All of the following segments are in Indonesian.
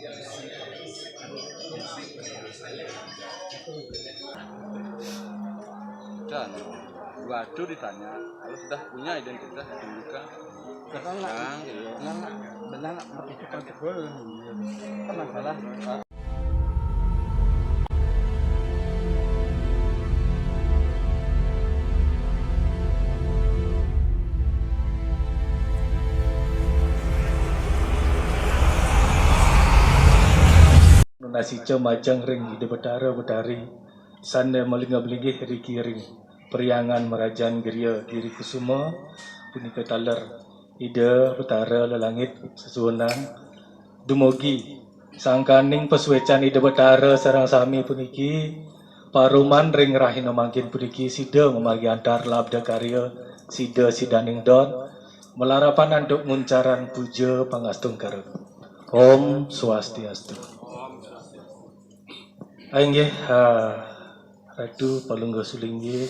Dan waduh ditanya, kalau sudah punya identitas ditunjukkan. Sekarang benar begitu kontrol, kan masalah. Nasi majang ring ide betara betari sanda malinga beligih riki ring periangan merajaan geria giri kusuma punika taler ide betara lelangit sesuonang dumogi sangkaning peswecan ide betara sarang sami puniki paruman ring rahina mangkin puniki sida memargi antar labda karya sida sidaning dot melarapan anduk muncaran puja pangastung karep. Om Swastiastu. Ainggih ratu palungga sulinggi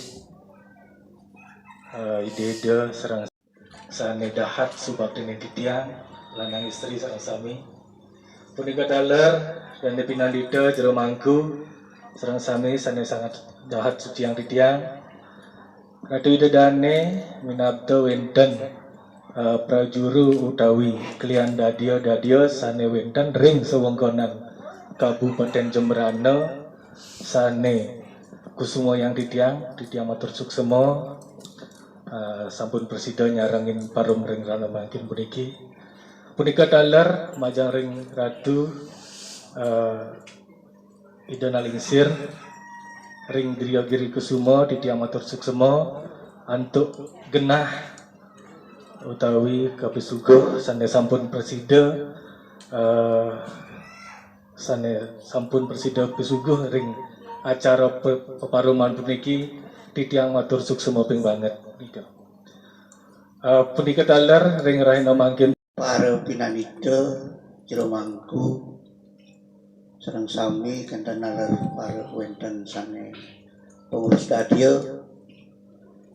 ide serang sane dahat subak dene titiang lanang istri sareng sami punika daler dan pinandita jero mangku sareng sami sane sangat dahat suciang titiang ratu ide dane minabda wenten prajuru utawi klian dadia sane wenten ring sewengkonan Kabupaten Jemberana sane kusuma yang titiang matur suksema sampun presida nyarangin parum ring rana mangkin punika taler majang ring ratu ida nalingsir ring griya giri kusuma titiang matur suksema antuk genah utawi kapisuguh sane sampun presida sane sampun presida pisuguh ring acara peparuman puniki titiang matur suksema ping banget nika. Punika taler ring rahina mangkin para pinanida jero mangku sareng sami kanthi nalar para wenten sane pengurus dadia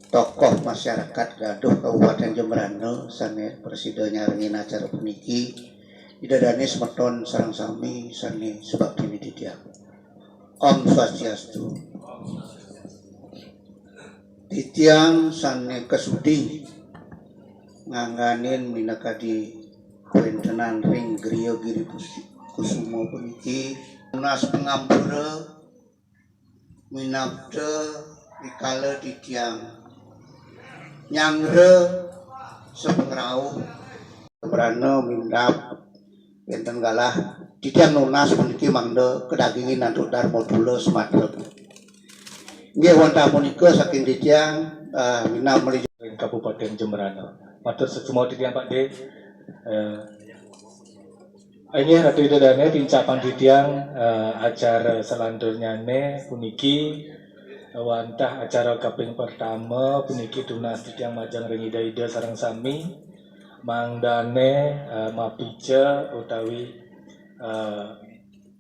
tokoh masyarakat gaduh Kabupaten Jemberana sane presida nyarengin acara puniki idadane semeton sareng sami sane sebab dene titiang. Om Swastiastu. Titiang sane kesudi ngangganin minakadi wentenan ring griya giri kusuma puniki tunas pengampura minabda dikala titiang nyangre sepengrauh berana minab enten galah titiang nunas puniki mangda kedagingin nantuk Darmodula Sumatera. Nggih wonten punika saking titiang minab meli Kabupaten Jemberana. Matur suksema titiang Pak De. Ini ratu idadane tincapan titiang acara selanjutnya puniki wantah acara kaping pertama puniki tunas titiang majang ring ida sareng sami mangdane mapica utawi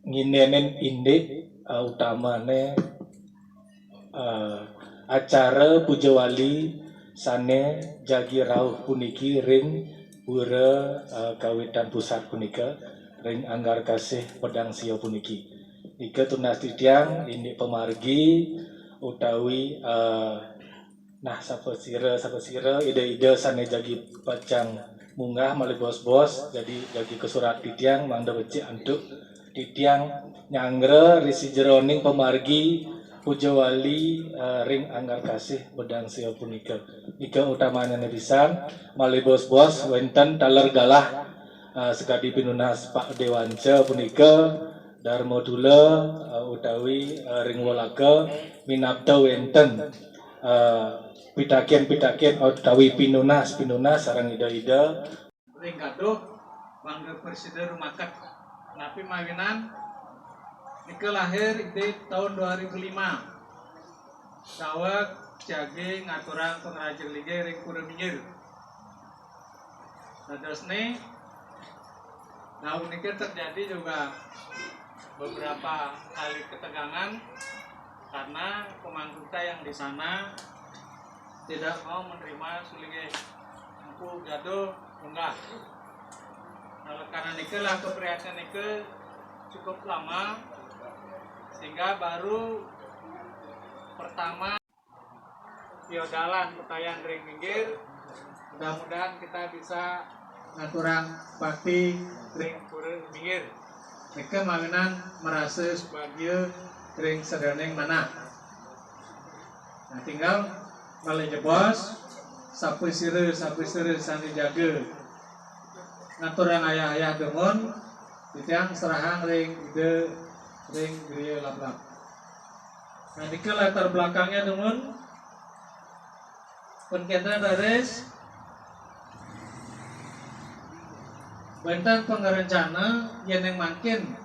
nginenen indik utamane acara puja wali sane jagi rauh puniki ring pura kawitan pusat punika ring anggar kasih pedang sio puniki ika tunas titiang indik pemargi utawi nah sapa sira ide-ide sane jagi pacang munggah malih bos-bos jadi jagi kesurat titiang mangda becik antuk titiang nyangre risi jeroning pemargi puja wali ring anggar kasih bedang sia punika ika utamanya pisan malih bos-bos wenten taler galah sekadi pinunas Pak Dewanca punika Darmodula utawi ring walaga minabda wenten pitaken utawi pinunas sareng ida-ida ring gaduh bangga presiden rumakat napi mawinan nika lahir di tahun 2005 sawak jagi ngaturang pengrajin liga ring pura minggir dadosne tahun ini terjadi juga beberapa kali ketegangan karena pemangku kita yang di sana tidak mau menerima sulinge aku gaduh enggak. Nah, karena nike lah keprihatin nike cukup lama sehingga baru pertama piodalan petayan ring minggir. Mudah-mudahan kita bisa ngaturang bakti ring pura minggir. Mereka mawinan merasa sebagai ring sedeneng mana. Nah tinggal malih jebos sapu sire sani jaga ngaturang ayah-ayah demun titiang serahang ring ide ring gria lap-lap. Nah dike latar belakangnya demun penketan dares bentang pengerencana yang makin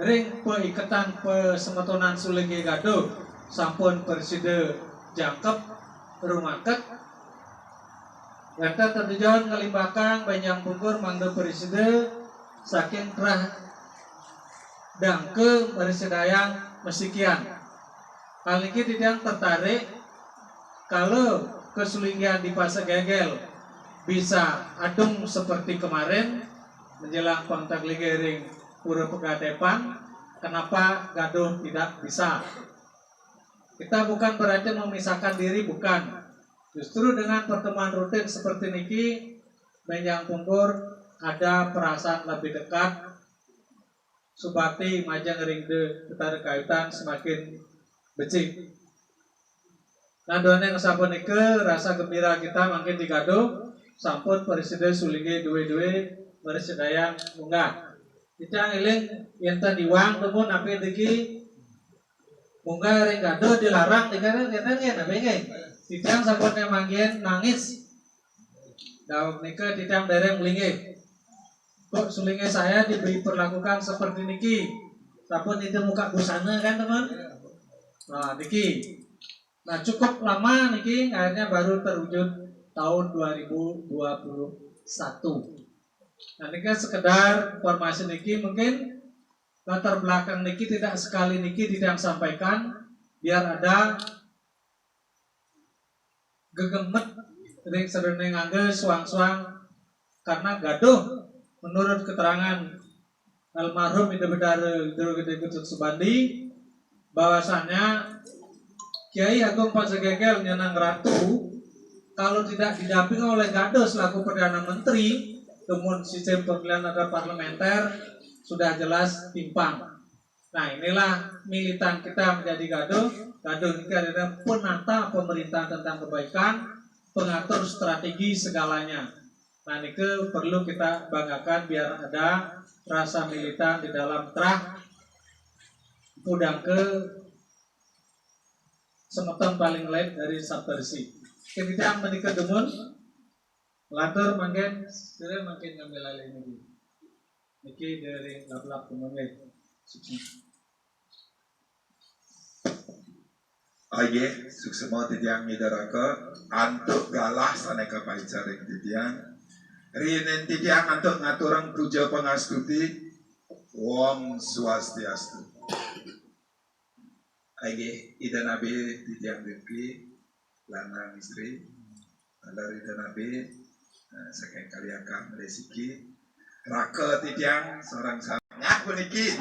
ring peikatan pesemetonan Sulingge Gaduh sampun persida jangkep rumaket Wenta tertujuan ngalimbakang banyak pungkur mangga persida saking terah dangke persidayang mesikian. Hal ini tidak tertarik kalau kesulinggian di Pasegegel bisa adung seperti kemarin menjelang kontak ligering pura pegadepan, kenapa Gaduh tidak bisa? Kita bukan berarti memisahkan diri, bukan. Justru dengan pertemuan rutin seperti niki, Benjang Pungkur ada perasaan lebih dekat, subakti majang ringde ketara kaitan semakin becik. Nah doanya ngesapun nike rasa gembira kita makin di Gaduh, sampun Presiden Sulingge duwe-duwe bersedayang munggah. Kita ngiling yang tadi wang temun api diki munggah ring Gaduh dilarang dikana kena bengeng. Titiang sampurnya manggian nangis. Dawak nika titiang dereng melingih. Kok Sulingge saya diperlakukan seperti niki? Sampun itu muka busana kan teman? Nah niki. Nah cukup lama niki akhirnya baru terwujud tahun 2021. Nah niki sekedar informasi niki mungkin latar belakang niki tidak sekali niki tidak sampaikan biar ada gegemet ring sedeneng angge suang-suang karena Gaduh menurut keterangan almarhum Ida Bedara Gede Kutut Subandi bahwasannya Kiai Agung Pasegegel Nyenang Ratu kalau tidak didampingi oleh Gaduh selaku Perdana Menteri namun sistem pemilihan ada parlementer sudah jelas timpang. Nah inilah militan kita menjadi Gaduh. Gaduh ini adalah penata pemerintah tentang kebaikan, pengatur strategi segalanya. Nah ini perlu kita banggakan biar ada rasa militan di dalam terah udang ke semeton paling lain dari Sabtersi. Kita menikah demun, latar makin, sudah makin ngambil alih ini. Niki dari lap-lap kemudian. Aye, suksema titiang midaraka antuk galah saneka paicaring titiang rinen titiang antuk ngaturang puja pangastuti Om Swastiastu. Aye, ida nabi titiang Rifki lanang istri dari ida nabi saking kaliakam resiki raka titiang seorang sangat puniki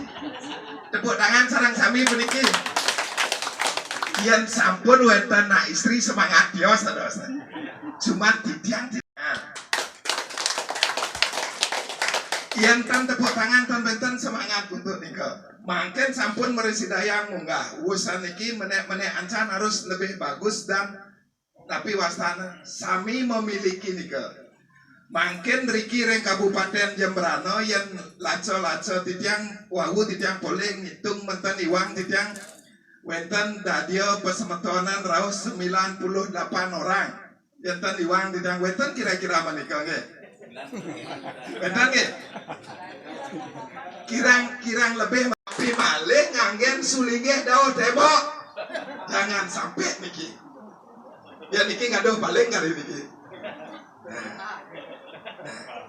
tepuk tangan sarang sami puniki. Yang sampun wenten nak istri semangat dia saudara. Cuma titiang yang tan tepuk tangan tan benten semangat untuk nikah. Mungkin sampun meresidayang munggah. Urusan niki menek ancan harus lebih bagus dan tapi wastana sami memiliki nikah. Mungkin Riki reng Kabupaten Jemberana yang laco titiang wawu titiang poleng ngitung menten iwang titiang wenten dadio pesemetonan raus 98 orang. Wenten iwang titiang wenten kira-kira menikah nge? Wenten nge? Kirang lebih tapi malih nganggen Sulingge daun tembok. Jangan sampai niki. Ya niki ngaduh paling kali niki.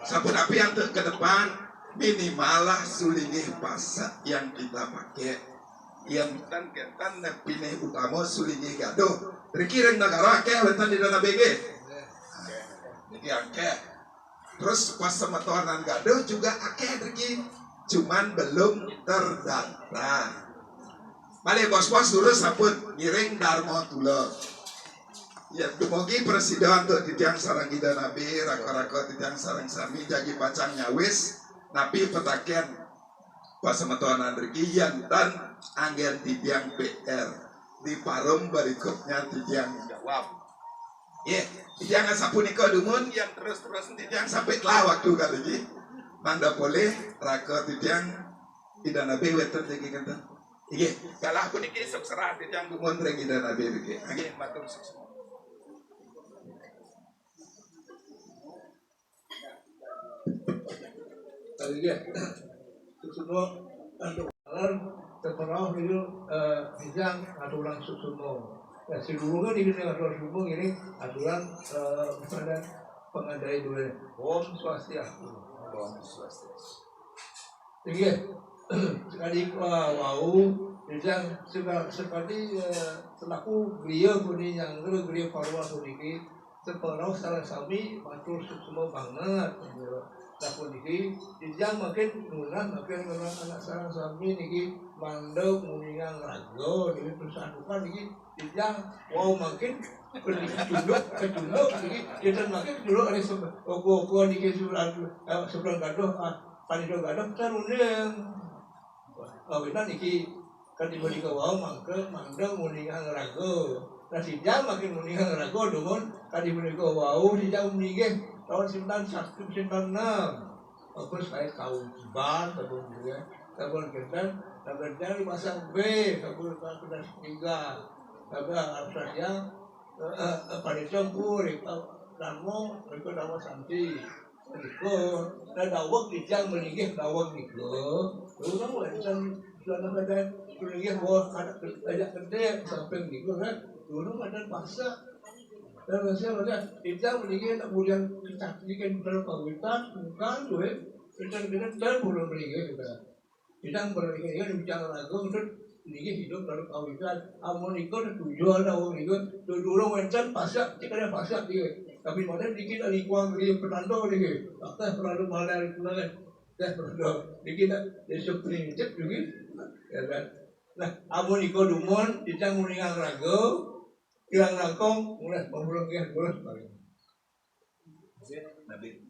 Sabun api yang ke depan minimalah Sulingge pasak yang kita pakai. Yang tan pilih utama Sulingge Gaduh. Riki negara ke wentan di dana BG. Jadi angke. Terus pas semetonan Gaduh juga akeh Riki. cuman belum terdaftar. Balik bos-bos dulu sampun ngiring Darmo Tula. Ya, dumugi presiden untuk titiang sarang ida nabi, rako-rako titiang sarang sami, jagi pacang nyawis, napi petakian pasematuan andriki yantan anggen titiang PR di parum berikutnya titiang jawab. Ya, titiang sapunika dumun yang terus-terus titiang sampai telah waktu kali ini. Manda boleh rako titiang ida nabi weter jagi kata. Iya, kalau aku niki sok serah titiang dumun reng ida nabi biki. Angin matur semua. Tadi dia semua untuk terpengaruh itu bidang aturan susuno. Ya sebelumnya di bidang aturan susuno ini aturan misalnya pengadai dulu bom swastiastu. Jadi sekali wau bidang sekali selaku beliau punya yang beliau parwa sedikit terpengaruh salah sami matur susuno banget. Takut niki, dijang makin nulan makin anak sarang sami niki mandau kuningan rago, niki persatukan niki dijang, wow makin tunduk niki kita makin dulu ada oko niki sebelah gaduh, panido gaduh terundang, awalnya niki kan diberi ke wow mangke mandau kuningan rago, nasi jang makin kuningan rago, domun kan diberi ke wow dijang meninggal. Tahun 9196 aku saya tahu Jiban tahun juga tahun kemudian di masa B tahun sudah 3 tapi harusnya pada campur Darmo mereka Darmo Santi itu dan dawak dijang meninggal dawak itu lalu namun sudah ada meninggal bahwa ada kerja sampai gitu kan dulu ada paksa. Dan maksudnya kita meninggal kemudian kita bikin berpawitan bukan gue kita belum meninggal juga kita meninggal bicara lagu untuk meninggal hidup berpawitan amoniko tujuan awal itu dulu mencan pasak kita ada pasak dia tapi mana dikit ada kuang dia penando dia tak perlu malah itu kan dah perlu dikit besok prinsip juga ya kan nah amoniko dumon kita meninggal lagu hilang langkong mulai pembulung ya boleh balik. Nabi.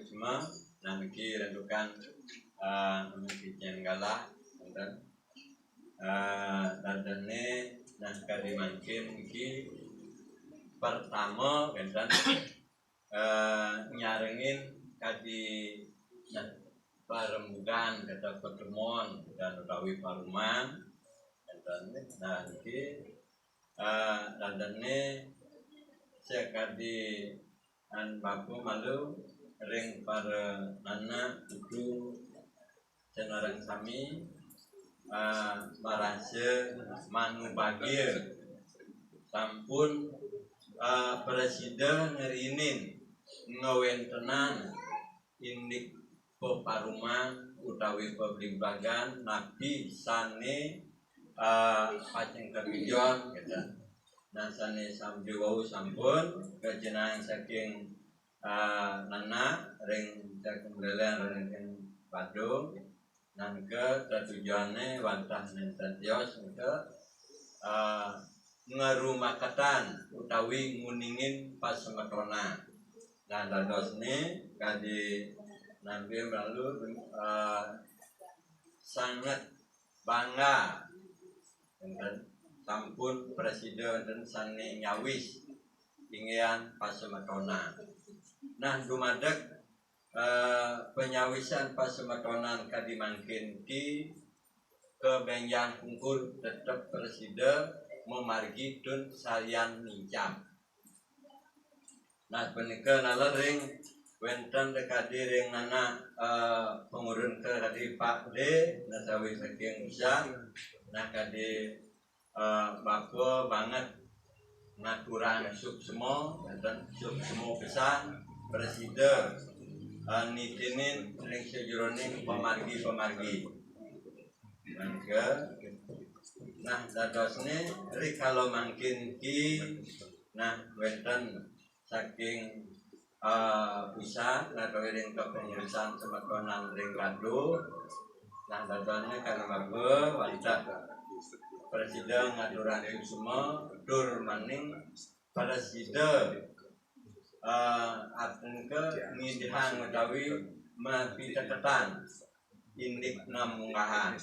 Cuma nanti rendukan memiliki galah dan ini naskah dimakin iki pertama kan nyarengin kadi parembugan kata pertemuan dan utawi paruman dan nanti dan ini sekadi an bapu malu ring para anak itu cenarang sami merasa manu bagia sampun presiden ngerinin ngawentenan indik peparuman utawi peblimbagan nabi sane paceng kebijon gitu. Nah sane sambil wau sampun kejenaan saking nana ring saking belelen ring Badung nan ke tujuannya wantah nenten tios ke ngerumakatan utawi nguningin pas semetrona. Nah dados ini kadi Nabi lalu sangat bangga dengan sampun presiden dan sani nyawis ingin pasematona. Nah dumadek penyawisan pasematonan kadimangkin ki kebenjang kungkur tetap presiden memargi dun salian nincam. Nah penikah nalering wenten dekadi ring nana pengurun ke kadi Pak D nasawi saking bisa nah kadi bako banget ngaturan sub semua dan sub semua pesan presiden nitinin ring sejuroning pemargi nah dadosne ri kalau mangkin ki Nah, wonten saking pusat ngadawi ring kepengurusan semekonan ring gaduh. Nah, dadane kana mangga wantah presiden ngaturan semua dur maning pada sida arten ke ngidihan utawi mapi tetetan indik namungkahan.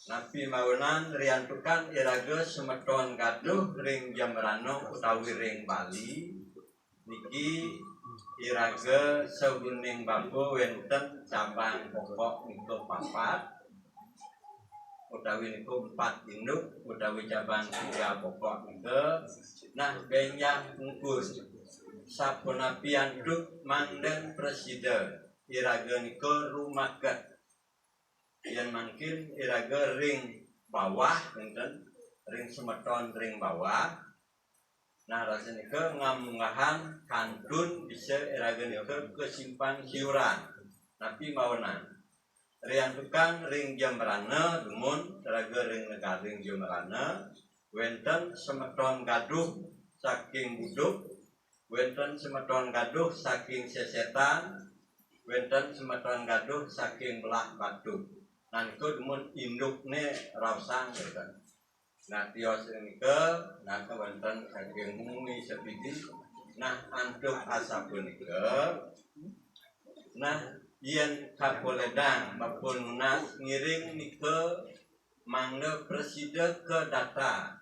Napi maunan riantukan iraga semeton gaduh ring Jembrana utawi ring Bali niki iraga sawining babo wonten cabang pokok niku papat utawi niku 4 induk utawi cabang 3 pokok niku. Nah benjang ngkus sapunapi anduk mangden presiden iraga niku rumaket yen mungkin iraga ring bawah wonten ring semeton ring bawah. Nah rasanya ke ngamunggahan kantun bisa iraga niku ke simpang siuran tapi maunan rian tukang ring Jembrana dumun iraga ring negaring Jembrana wonten semeton gaduh saking buduk, wonten semeton gaduh saking sesetan, wonten semeton gaduh saking belah batu. Nah niku dumun indukne rausang gitu. Nah tios nike nah wonten saking mumi sepiti. Nah antuk asap punika nah yen kapoledang maupun lunas ngiring nike mangga presiden ke data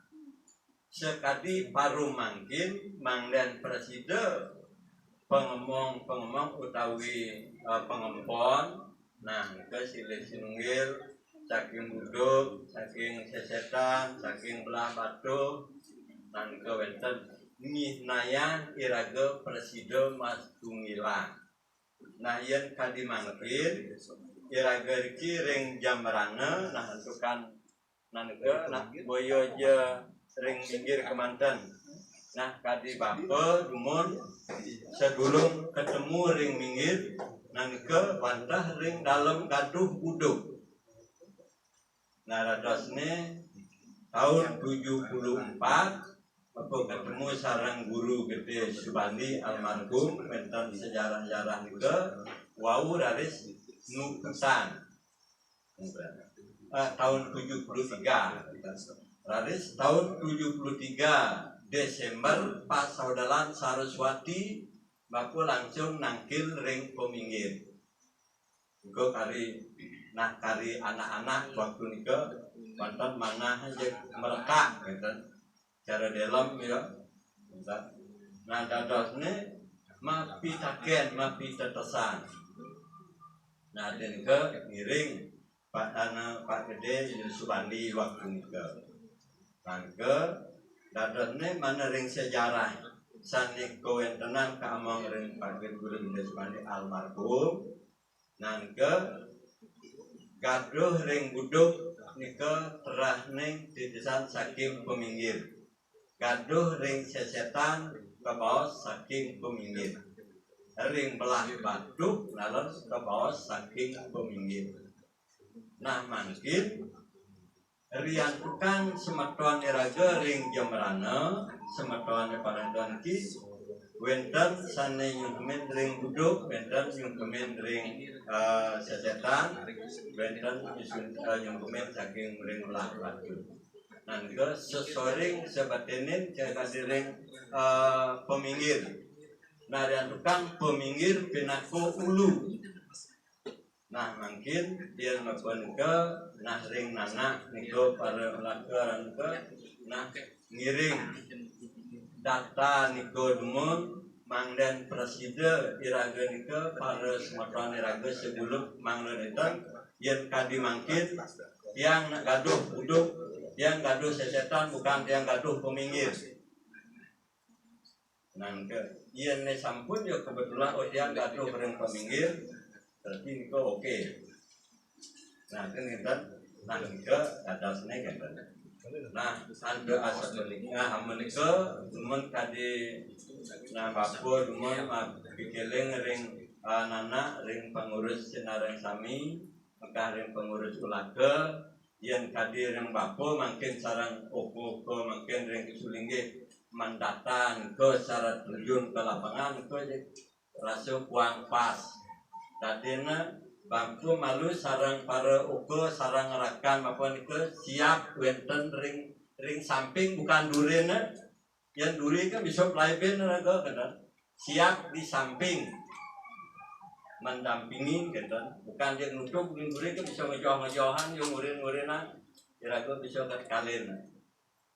sekadi paru mangkin mangden presiden pengomong utawi pengempon. Nah nike silih sinunggil saking buduk, saking sesetan, saking belah batu, dan ke wonten ngihnayan iraga presiden mas tunggilan. Nah yen kadi mangkin iraga iki ring Jembrana nah entukan naneke nah boyo je ring minggir kemanten. Nah kadi bapa dumun sedulung ketemu ring minggir naneke wantah ring dalam gaduh buduk. Nah radosne tahun 74 aku ketemu sarang guru gede Subandi almarhum wonten sejarah-sejarah nike wau raris nukesan tahun 73 raris tahun 73 Desember pas saudalan Saraswati baku langsung nangkil ring peminggir iku kari. Nah kari anak-anak waktu niku wonten manah mereka gitu cara dalam ya. Nah dadosne mapi taken mapi tetesan. Nah den ke ngiring Pak Gede Subandi waktu niku. Mangke dadosne mana ring sejarah saniko wentenan kaamong ring Pak Gede Subandi almarhum. Nangke gaduh ring buduk nika terah ning titisan saking peminggir. Gaduh ring sesetan kebaos saking peminggir. Ring belah batu nalon kebaos saking peminggir. Nah mangkin rian tukang semeton iraga ring Jembrana semeton parandan ki wonten sane nyungkemin ring buduk, wonten nyungkemin ring sesetan, wonten nyungkemin saking ring belah batu. Nanti sesoring sebatinin kadi ring peminggir. Nah yang tukang peminggir pinaku ulu. Nah mungkin dia melakukan ke nah ring nana niko para lakukan ke nah ngiring data niko dumun mangden presiden iraga niko para semeton iraga sebelum mangden itu yang kadi mangkin yang gaduh buduk yang gaduh sesetan bukan yang gaduh peminggir. Nangke iya ne sampun ya kebetulan yang gaduh ring peminggir berarti niko oke. Nah kan kita nah niko atasnya kan. Nah anda asal menikah menikah cuman kadi nah bapak cuman pikirin ring nana ring pengurus senarang sami maka ring pengurus ulaga yang kadi ring bapak makin sarang opo makin ring kesulingge mendatang ke syarat terjun ke lapangan ke rasa kuang pas. Tadina bangku malu sarang para uko sarang rakan apa ke siap wenten ring samping bukan durina. Yang duri kan bisa pelayan raga kan siap di samping mendampingi kan bukan dia nutup duri kan bisa ngejohan yang ngurin-ngurinan raga bisa kalian.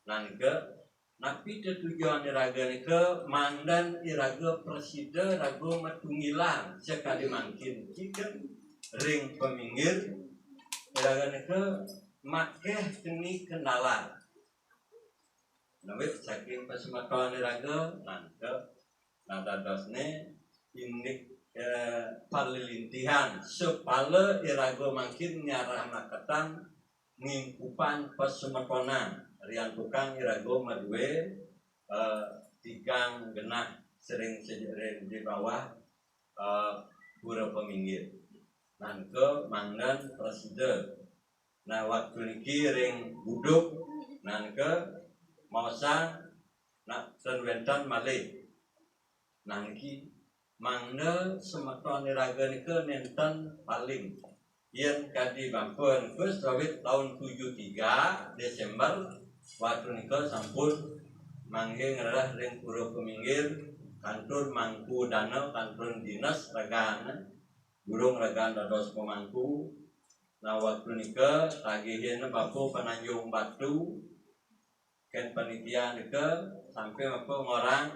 Nangke napi tujuan iraga ke mandan iraga presiden raga matunggilan sekali mungkin jika ring peminggir iraga ke makeh kini kenalan nabi saking pasmatan iraga nangke nada dosne indik palilintihan sepala iraga makin nyarah makatan ngingkupan pasmatonan rian tukang irago madue tigang genah sering sering di bawah pura peminggir nangke mandan presiden nah waktu niki ring buduk nangke mausa nak tenwentan malih nangki mangda semeton iraga nike nenten paling yen kadi bampun kus sawit tahun 73 Desember waktu nika sampun mangge ngerah ring pura peminggir kantor mangku dana kantor dinas ragan burung ragan dados pemangku nah waktu nika tagihin bapu penanjung batu ken panitia nika sampai apa ngorang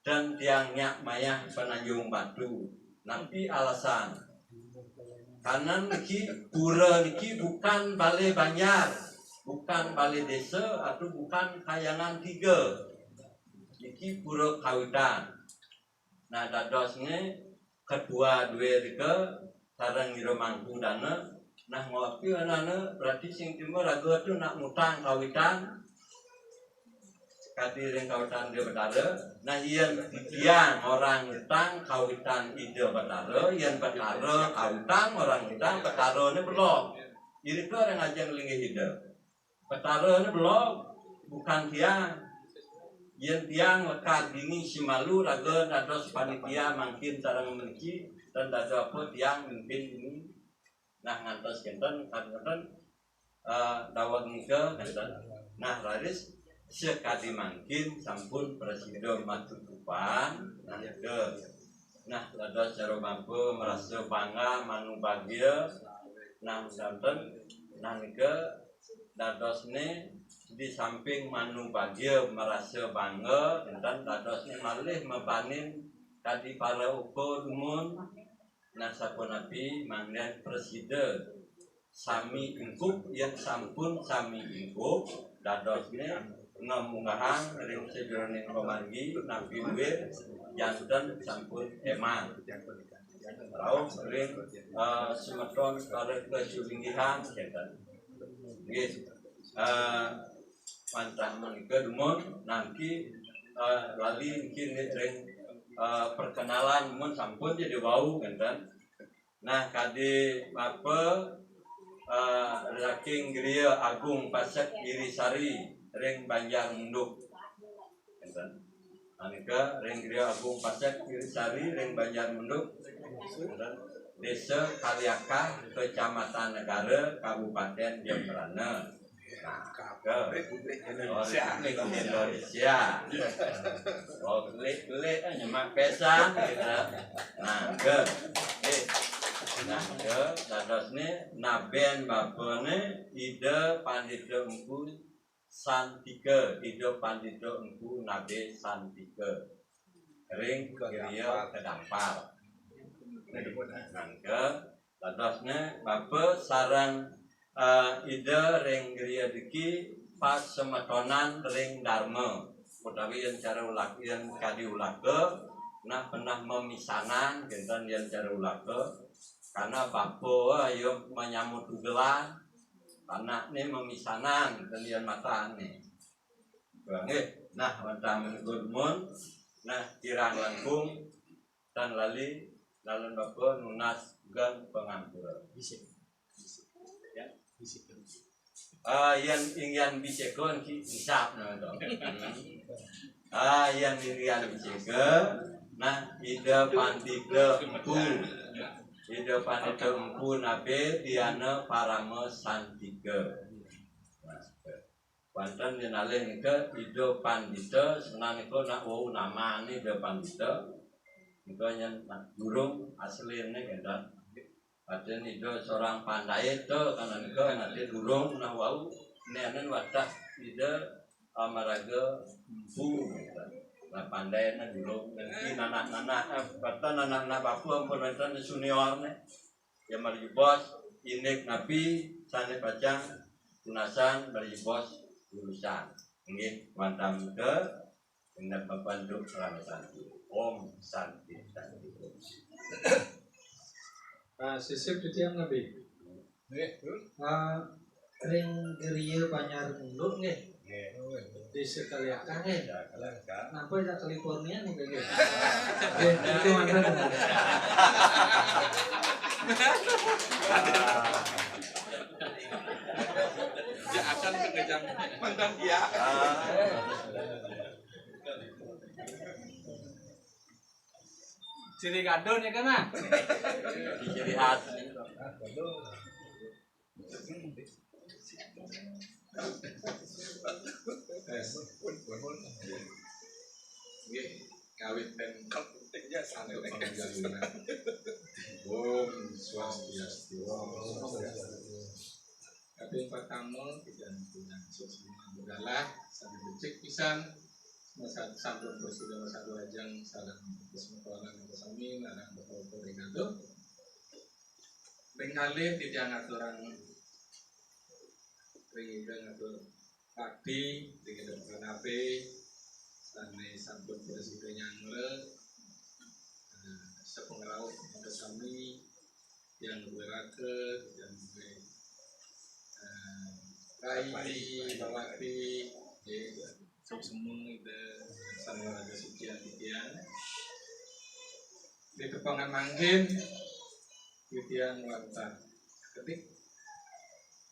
dan tiang nyak mayah penanjung batu nanti alasan karena niki pura niki bukan balai banjar, bukan balai desa atau bukan kayangan 3. Niki pura kawitan. Nah dadosnya kedua dua rika sareng ngira mangku dana. Nah ngopi anana berarti sing timur raga tu nak mutang kawitan. Kadiring kawitan dia betara, nah yang tiang orang utang kawitan ide betara, yang betara kawitan orang utang betara ni belum. Jadi tu orang ajar lingi hidup. Betara ni belum, bukan tiang. Yang tiang lekat dini si malu raga dados panitia makin sarang memiliki dan dados apa tiang mimpin ini. Nah ngantos kenten kadang-kadang dawat nika kenten. Nah laris sekali mungkin sampun presiden matutupan nah ada cara mampu merasa bangga manu bahagia nah santen nah nika dadosne di samping manu bahagia merasa bangga dan dadosne malih mebanin tadi para uko dumun nah sapunapi mangnen presiden sami ingkup yang sampun sami ingkup dadosne ngamunggahan ring sejeroning pemangi nabi duit jantan sampun eman rauh ring semeton kare kesulinggihan jantan gitu mantah menika dumun nanti lali mungkin ring perkenalan mun sampun jadi wau jantan nah kade apa Raking Gria Agung Pasek Girisari ring Banjar Munduk anika ring Gria Agung Pasek Girisari ring Banjar Munduk Desa Kaliaka Kecamatan Negara Kabupaten Jembrana Indonesia oh klik nyemak pesan gitu nah nah ke dadosne naben bapane ide pandita empu santika ide pandita empu nabe santika ring griya kedampar nangke dadosne bapa sareng ide ring griya diki pas semetonan ring dharma utawi yen cara ulak yen kadi ulake nah pernah memisanan genten yen cara ulake karena bapa ayo menyambut tugelan anak ni memisanan kalian mata ni nah wantah menggurmun nah kirang langkung dan lali lalu bapa nunas gang pengampura ya yang ingin bisekon hisap nah yang dirian cike nah ide pandida empu ide pandida empu nabe diana parama santiga Wanten dinalih nika ide pandida senanika nak wau namane ide pandida nika yen durung asline kendan paden ide seorang pandai itu karena nika nanti durung nah wau nenen wadah ide amaraga empu nah pandai na dulu nanti anak-anak kata anak-anak bapu ampun nonton senior nih yang mari bos inek nabi sane pacang tunasan mari bos lulusan ini mantam ke dengan pembantu Ram Santi Om Santi Santi sisip titiang nabi ring geria banyak mundur nggih di sekaliakan kenapa ya California nih kayak itu mana dia akan mengejar mantan dia. Ciri gadon ya kan ah? ciri khas kawit pemkot pentingnya sampai pengajaran Om Swastiastu tapi pertama tidak punya sesuatu adalah sambil becek pisan masa sampun presiden masa dua ajang salah kesempatan kesami anak betul ringado bengali tidak ngaturan ringga ngatur pakti dengan penape sampai sampun presiden yang sepengerau kesami yang berake yang Rai bawati semua itu sama ada sekian di tepangan mangkin titian wanta ketik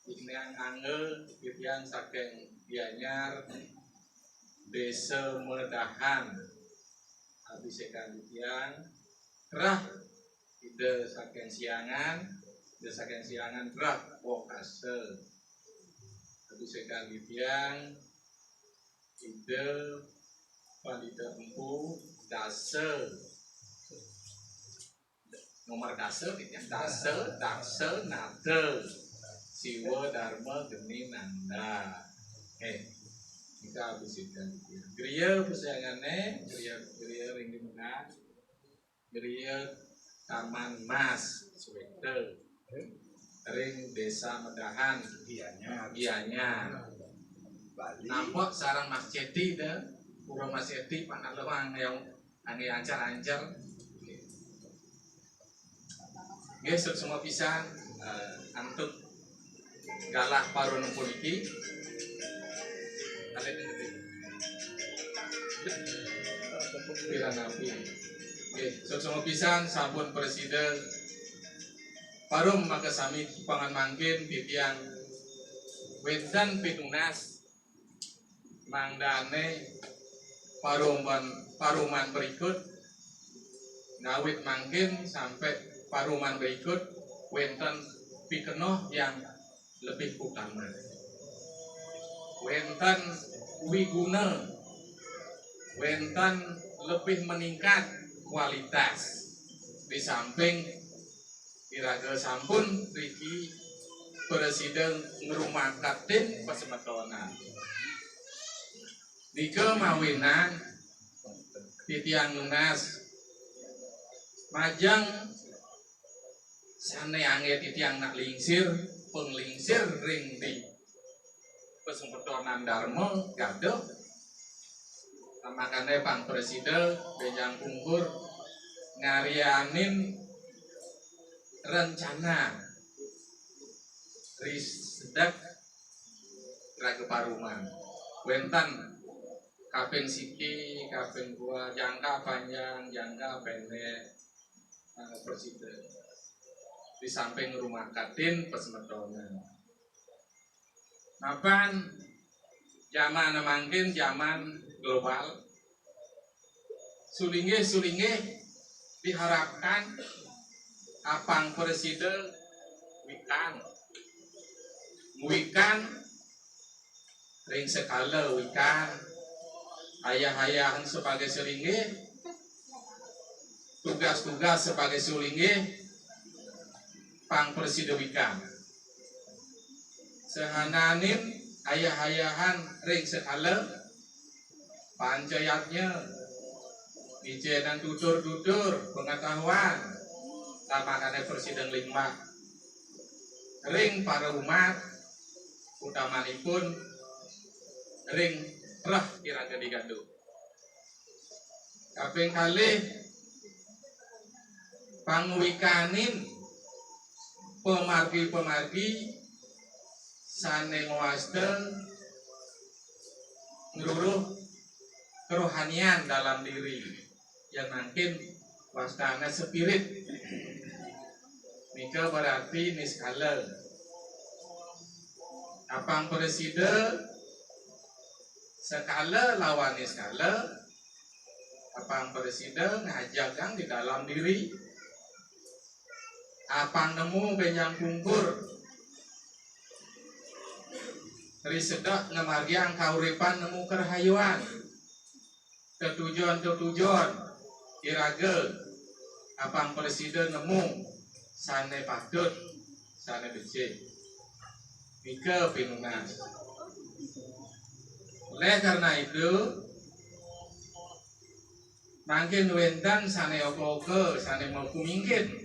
ini yang angel titian saking Gianyar desa Medahan abisekan titian rah ide saking siangan rah wokase abisekan titian ide pandita empu dase nomor dase nade siwa dharma geni nanda kita habiskan griya pusangannya griya ringgi menang griya taman mas swete ring desa Medahan Gianyar nampak sarang Mas Ceti deh pura Mas Ceti panah lewang yang aneh ancar gesek semua pisan antuk galah parun poliki ale bilang nabi semua pisan sampun presiden parum maka sami pangan mangkin titiang wedan pitunas mangdane paruman berikut ngawit mangkin sampai paruman berikut wenten pikenoh yang lebih utama wenten wiguna wenten lebih meningkat kualitas di samping iraga sampun riki presiden ngerumakatin pasemetonan di kemawinan titiang lunas majang sane ange titiang nak lingsir penglingsir ring di pasemetonan dharma gaduh makanya Pak Presiden bejang pungkur ngarianin rencana risedak raga paruman wentan kaping siki kaping dua jangka panjang jangka pendek presiden di samping rumah katin pesmetonan mapan zaman mangkin zaman global Sulingge diharapkan apang presiden wikan ring sekala wikan ayah-ayahan sebagai sulingge, tugas-tugas sebagai sulingge pang presiden wikan sehananin ayah-ayahan ring sekala pancayatnya bijenan tutur-tutur pengetahuan tamakane presiden 5 ring para umat utamanipun ring rah iraga digaduh kaping kalih panguwikanin pemargi-pemargi sane ngwasteng ngeruruh kerohanian dalam diri yang makin wastana spirit mika berarti niskala apang presiden sekala lawan niskala apang presiden ngajagang di dalam diri apang nemu benyang pungkur risedok ngemargiang kauripan nemu kerhayuan ketujuan iraga apang presiden nemu sane patut sane becik mika pinunas oleh karena itu mangkin wendan sane oke sane mau kumingkin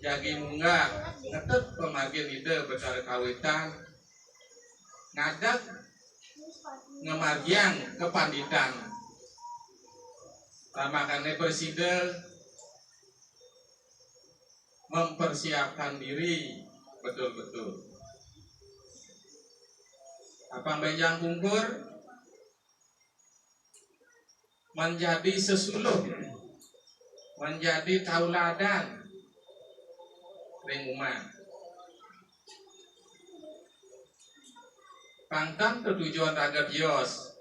jagi munggah ngetep pemargin ide besar kawitan ngadak ngemargiang kepanditan makanya presiden mempersiapkan diri betul-betul apang benjang pungkur menjadi sesuluh menjadi tauladan ring umat pangkam ketujuan raga bios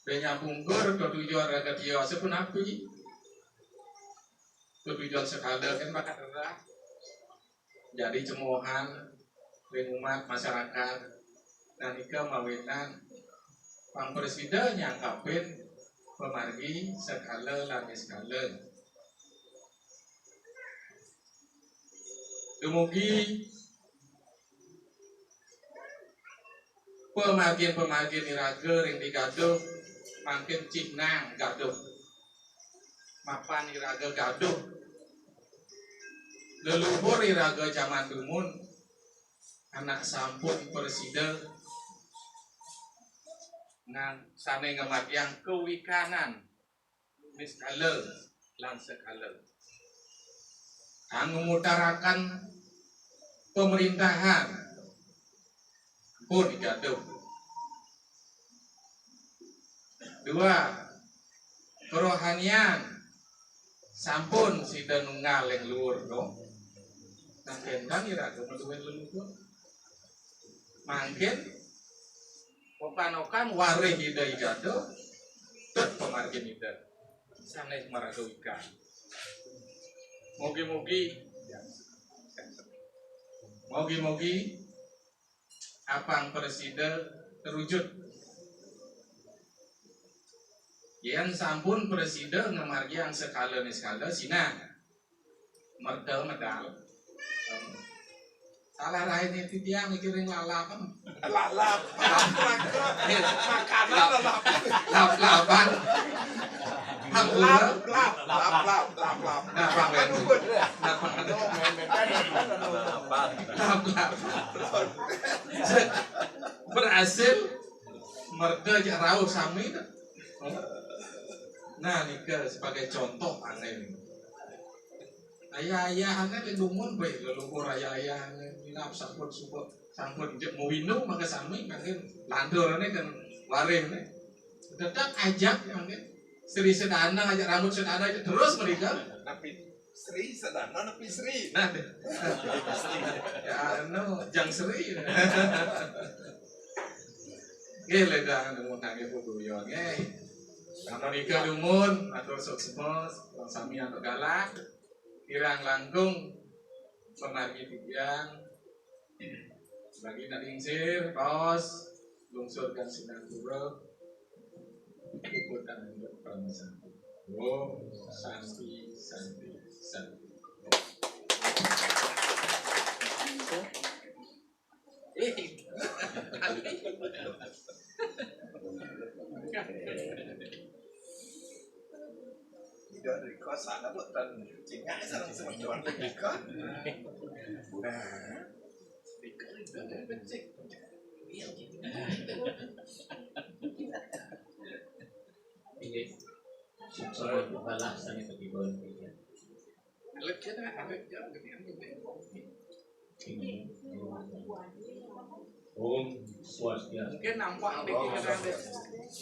benjang pungkur ketujuan raga bios pun api ketujuan sekadar kan bakal rendah jadi cemohan ring umat masyarakat dan ika mawinan pang presiden nyangkapin pemargi sekala langis skala dumugi pemargin iraga ring digaduh makin cihnang gaduh mapan iraga gaduh leluhur iraga zaman dumun anak sampun presiden nang sane ngemadyang kewikanan miskala lan sekala kang mengutarakan pemerintahan pun digaduh dua kerohanian sampun sida nunggal yang luhur dong nang kendang iraga menduwen leluhur mangkin okan-okan wareh ida igaduh tet pemargin ida sanes maraga wika mogi apang presiden terwujud yen sampun presiden ngamargi yang sekala sina medal salah lain itu dia mikirin lalap makanan lap-lapan berhasil mereka rauh sami nah nika sebagai contoh aneh ayah-ayahannya lendumun baik leluhur ayah-ayahannya minap sampun mau minum maka sami makin landornya kan waring tetap ajak makin Sri Sedana ngajak rambut Sedana terus mereka Napi Sri Sedana napi Sri. Nah, ya no jang Sri. Gile dah mau nangis bukuyon, Amerika dumun atur sukses orang sami atau galak kirang langkung penargi tiang bagi nadingsir kaos lungsur dan sinang pura ikutan untuk permasalahan. Oh, santi, santi, santi. Tidak dari kau sana bukan cingak sarang semuanya dari kau. Soal balasan itu di bawah ini. Om Swastiastu. Mungkin nampak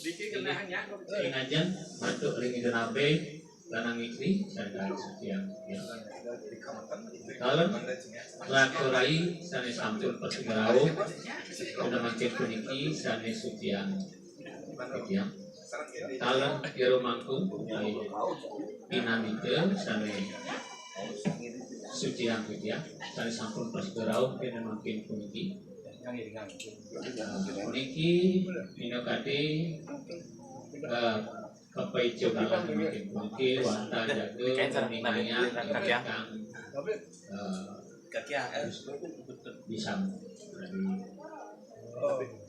dikit kenanya. Ingajan masuk ring Indonabe lanang istri saya setiang. Kalau lakurai sana sampul persigarau sudah makin puniki sana sutiang. Ya. Kalau di rumahku pinamite sana sutiang ya. Sana sampul persigarau sudah makin puniki. Puniki minokade kapai coba makin puniki wanta jaga minaya yang bisa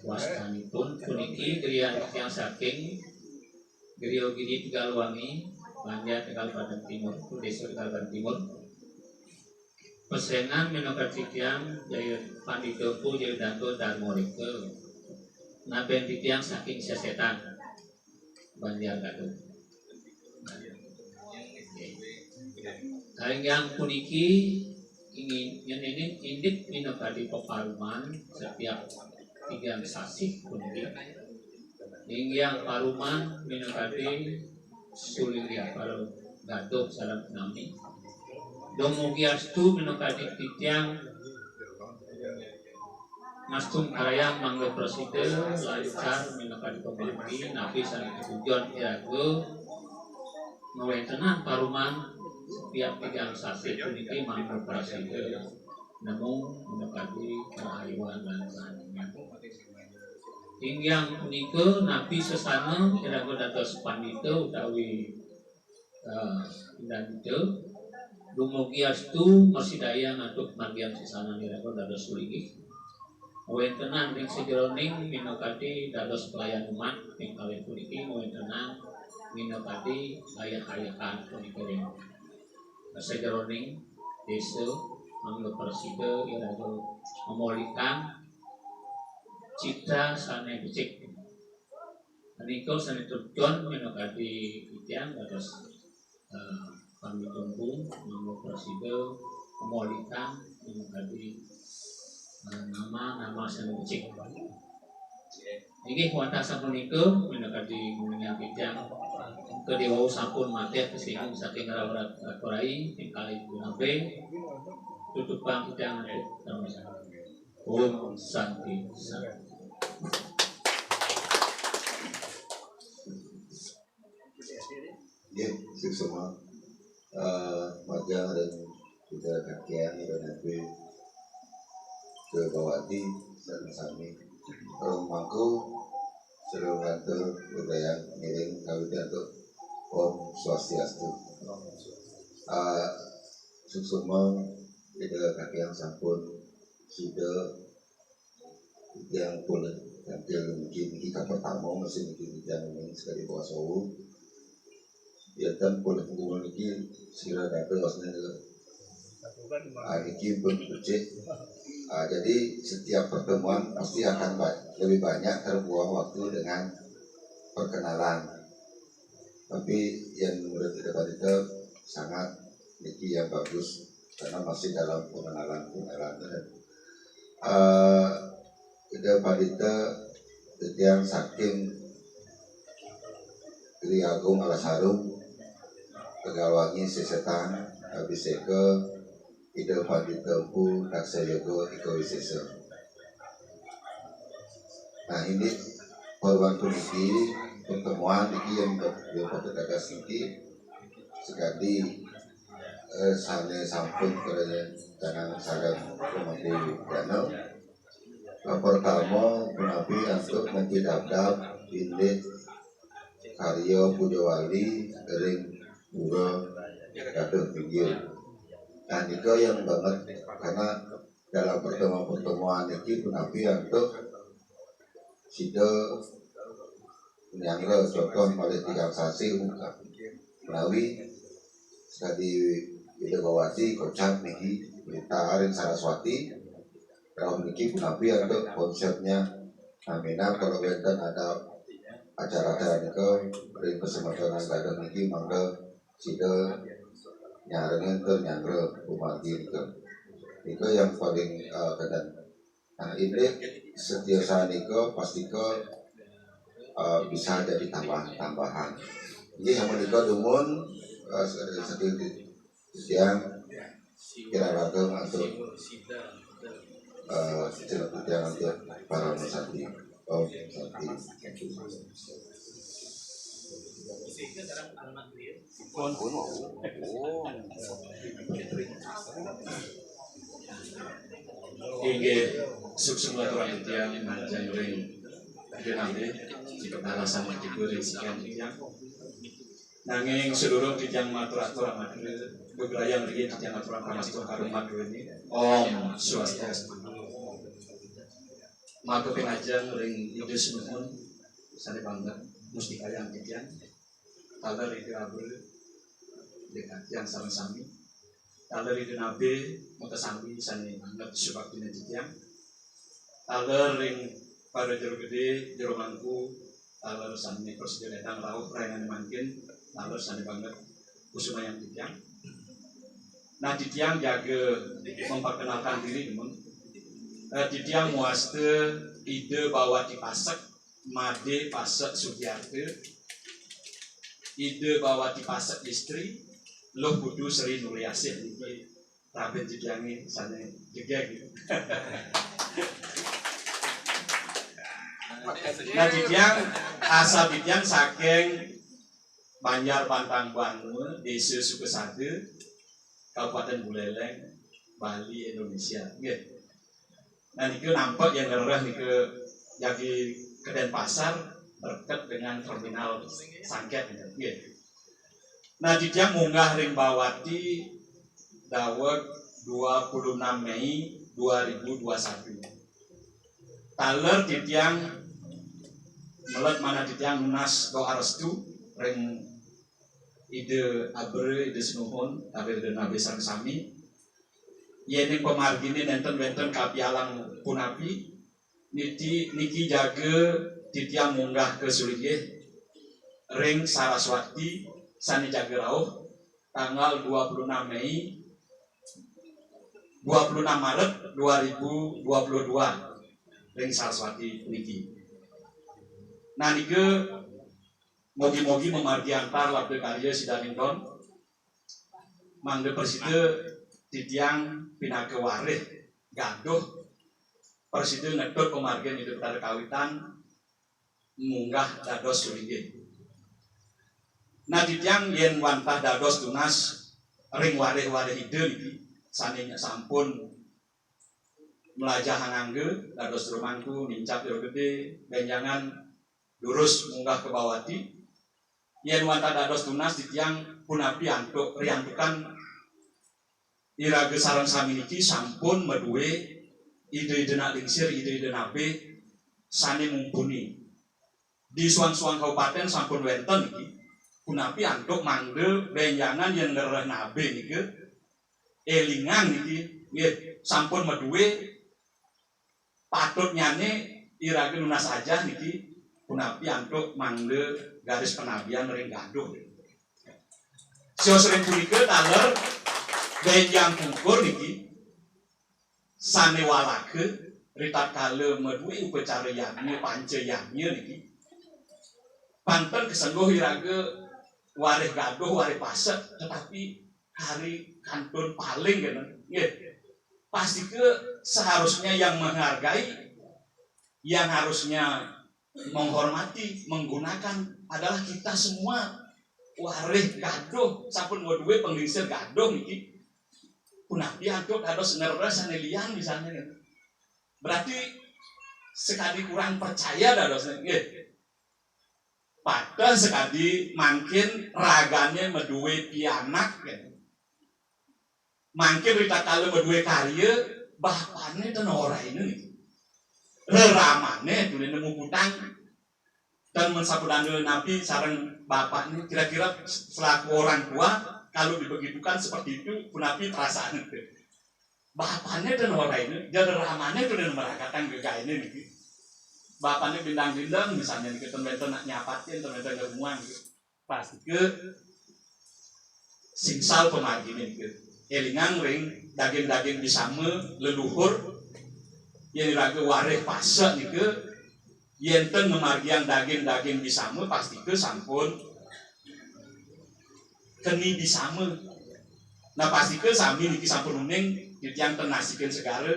wastanipun puniki grian yang saking Griyo Gidi Tegalwangi Manja Tegal Badan Timur Desa Tegal Badan Timur pesenan minokatikiang jaya panditoku jaya danto darmorike naben titiang saking sesetan banjar gaduh yang puniki ingin ini indik minokadi peparuman setiap 3 sasi puniki yang paruman minokadi suliria paru gaduh salam nami Domugiastu minokadi titiang Nastum karayang mangga preside lancar minokadi pembanti nabi sana tujuan irago ngawentenan paruman setiap 3 sasi puniki mangga preside namun minokadi kerahayuan dan sananya tinggiang punika nabi sesana irago dados pandita utawi indadita Dumugiastu Mersidaya ngaduk margian sisana nirago dados uligi wentenan ing sejeroning minokadi dados pelayan umat ing kawin puniki wentenan minokadi ayah-ayahan puniki ring sejeroning desa mangga persida irago memolikan citra sane becik menika sane tujuan minokadi titiang dados kami tunggu nama presiden memolikan menjadi nama senucik. Ini kuota sapunika menjadi mengenai bidang kedewau sampun mati kesehatan saking rawat korai tingkali gunabe tutup bang bidang Om Santi Santi. Ya, semua Majang dan juga kakian dan nabi ke bawati dan sami rumahku seluruh kantor budaya miring kawitan untuk Om Swastiastu suksuma tidak kakian sampun sudah yang pun tampil mungkin kita pertama masih mungkin yang sekali puasa ya kan boleh hubungan ini segera datang maksudnya ini pun becek jadi setiap pertemuan pasti akan lebih banyak terbuang waktu dengan perkenalan tapi yang menurut kita sangat niki yang bagus karena masih dalam pengenalan ide padita yang saking Giri Agung Alasarum Tegalwangi sesetan habis ke ide padi tempu taksayogo iko wisesa. Nah ini korban puniki pertemuan ini yang bergagas ini sekali sane sampun dengan saran Komite Danau. Pertama menapi untuk mentidapdap indit karya Pujawali ring Pura Gaduh Pinggir. Dan itu yang banget karena dalam pertemuan ini menapi untuk sida menyangga contoh pada 3 sasi menawi sekali Widagawati kocak niki Berita Ring Saraswati kalau niki menapi untuk konsepnya Amina kalau benten ada acara-acara niko ring kesempatan gaduh niki mangga sida nyarengin ternyangga umargi niko yang paling kedan. Nah ini setiap niko pasti bisa jadi tambahan. Jadi yang menikah dumun sedikit yang kira-kira untuk cerita untuk para musati. Oh, musati. Hingga sukses melakukan titian manjang ring nanti jika alasan yang diberikan titian nanging seluruh titian matur-atur amat beberayang lagi titian matur pamastur karum madu ini Om Swastiastu maka pengajang ring ide senuhun sari banget mustika yang titian talar ide abur dekat yang sami-sami talar ide nabe mutasami sani banget sebab dina titian talar ring pada jero gede jero mangku talar sani persedetan rauh rayangan mangkin talar sani banget kusuma yang titian. Nah titian jaga memperkenalkan diri teman. Titian muaste ide bawa di pasek made pasek Sugiarte ide bawa di pasek istri lo kudu Sri Nuryasih ini raben titiangi sana juga gitu. Nah titian asal titian saking Banjar Pantang Bangun Desa Sukesade Kabupaten Buleleng Bali Indonesia gitu. Nah niku nampak yang ngerah niku jadi ke Denpasar dekat dengan terminal Sangket gitu. Nah titian munggah ring Bawati dawet 26 Mei 2021. Taler titian melet mana titian lunas doa restu ring ide abre ide senuhun abre ide nabe sami yening pemargini nenten kapialang punapi niki jaga titian munggah ke Suligih ring Saraswati sani jaga rauh tanggal 26 Mei 26 Maret 2022 ring Saraswati niki. Nah nike mogi-mogi memargi antar labde karya sidanington mangde perside titiang pinake warih gaduh perside ngedot pemargian hidup pada kawitan munggah dados Suligih. Nah titiang yen wantah dados tunas ring warih-warih ide niki saninya sampun melajah hangangge dados rumangku nincap jero gede benjangan lurus munggah ke Bawati yen wantah dados tunas titiang punapi antuk riantukan irage sareng sami niki sampun meduwe ide-ide nak lingsir ide-ide nabe sane mumpuni di suang-suang kabupaten sampun wenten niki punapi antuk mangde benjangan yen ngereh nabe niki elingan niki nggih sampun meduwe patut nyane irage lunas aja niki punapi antuk mangde garis penabian ring gaduh. Siosring punika taler benjang kukur niki sanewalake ritat kale meduwe upacara yagnya panca yagnya niki panten kesengguh irage warih gaduh warih pasek tetapi hari kantun paling kan nggih pasti ke seharusnya yang menghargai yang harusnya menghormati menggunakan adalah kita semua wareh gaduh sampun ngodue penglingsir gaduh niki punapi antuk dados nerves sanelian misalnya kan. Berarti sekali kurang percaya dados nggih. Pada sekali makin ragane medue pianak kan. Makin rita kala medue karya bapane dan ora ini reramane tuh nemu hutang dan mensapudana nabi sareng bapaknya kira-kira selaku orang tua kalau dibegitukan seperti itu punapi perasaan itu bapaknya dan orang ini jadi ramane tuh dan merakakan gega ini nih bapaknya bintang-bintang misalnya nih teman-teman nak nyapatin teman-teman ngomong gitu pasti ke singsal pemagi nih gitu elingan ring daging-daging disame leluhur yang diraga wareh pasak nih ke yenten memargian daging-daging disame pasti ke sampun keni disame nah pasti ke sami niki sampun uning yang tenasikan segala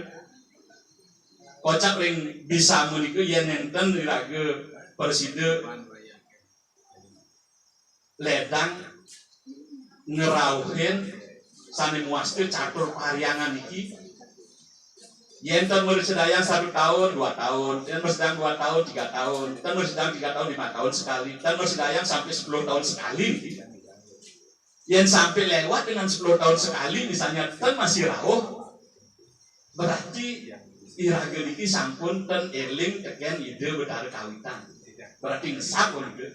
kocak ring disame niku yen enten diraga perside ledang ngerauhin sane muaste catur pariangan niki yen tahun bersedayang 1 tahun, 2 tahun, dan bersedayang 2 tahun, 3 tahun, dan bersedayang 3 tahun, 5 tahun sekali, dan bersedayang sampai 10 tahun sekali. Yen sampai lewat dengan 10 tahun sekali, misalnya ten masih rawuh, berarti iraga niki sampun ten eling teken ide betara kawitan. Berarti ngesap gitu.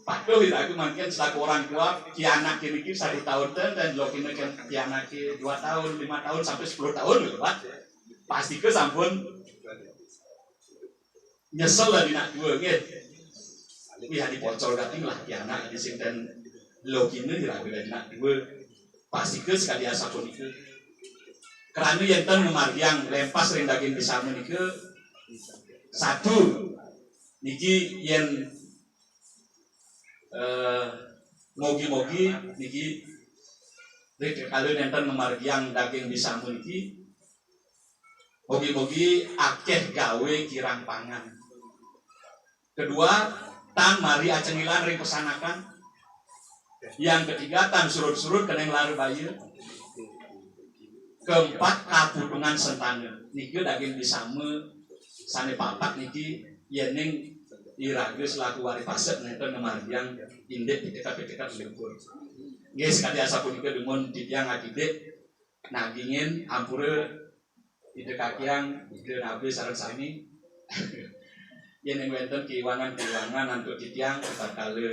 Paduh iraga mungkin selaku orang tua, kianak niki 1 tahun ten dan lokin kianak 2 tahun, 5 tahun sampai 10 tahun lewat. Pasti ke sampun nyesel lah di nak dua gitu. Wih dipocol kating lah ya anak di sini dan loginnya diragu dari nak dua. Pasti ke sekali asa pun itu. Kerana yang ten memargiang lempas ring daging bisa menike satu niki yang mogi-mogi niki kalau yang ten memargiang daging bisa menike bogi-bogi akeh gawe kirang pangan. Kedua, tan mari acengilan ring pesanakan. Yang ketiga, tan surut-surut keneng lari bayi. Keempat, kaputungan sentana. Niki daging disame sane papat niki yening iraga selaku wari pasek nenten nemargiang indek dekat-dekat lembur. Nggih sekali asa punika demun titiang adidek nagingin ampure ide kakiang, ide nabi sarang sami yang wenten keiwangan untuk titiang kita kali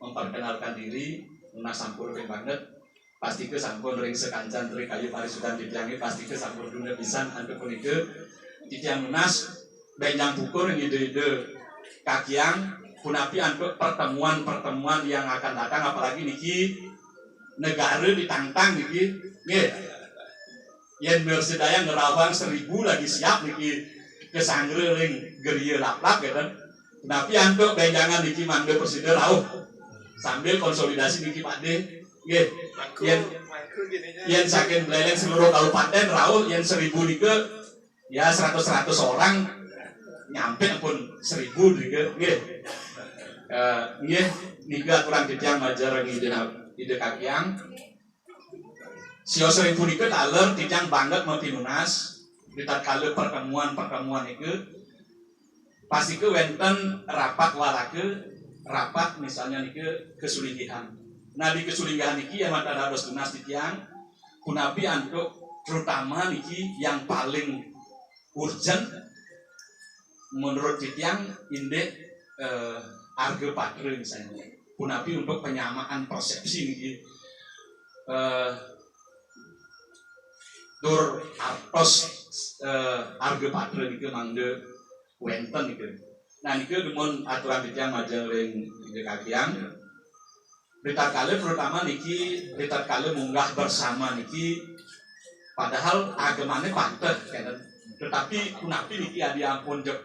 memperkenalkan diri lunas sampur banget pasti ke sampur ring sekancan ring kayu parisudan titiangi pasti ke sampur dunia pisan untuk punike titiang lunas benjang bukur ide-ide kakiang punapi untuk pertemuan yang akan datang apalagi niki negara ditantang niki yang bersedaya ngerawang 1000 lagi siap niki kesangre ring geria laplap gitu. Tapi antuk benjangan niki mangga presiden rauh sambil konsolidasi niki Pak D. Nggih. Yang saking beleleng seluruh kabupaten rauh yang 1000 niki ya 100 orang nyampe pun 1000 niki nggih. Nggih niki aturan titiang majar ide kakiang sio sering punika taler tijang banget mau pinunas kita kala pertemuan itu pasti ke wenten rapat warake rapat misalnya niki kesulingihan. Nah di kesulingihan niki yang mata dados tunas titiang punapi antuk terutama niki yang paling urgent menurut titiang indek arge patre misalnya punapi untuk penyamaan persepsi niki tur artos arge patre niki mangde wenten niki. Nah niki demun aturan titiang majeng ring ide kakiang. Ritat kali terutama niki ritat kali munggah bersama niki padahal agamanya panteh kan. Tetapi kunapi niki adi ampun jek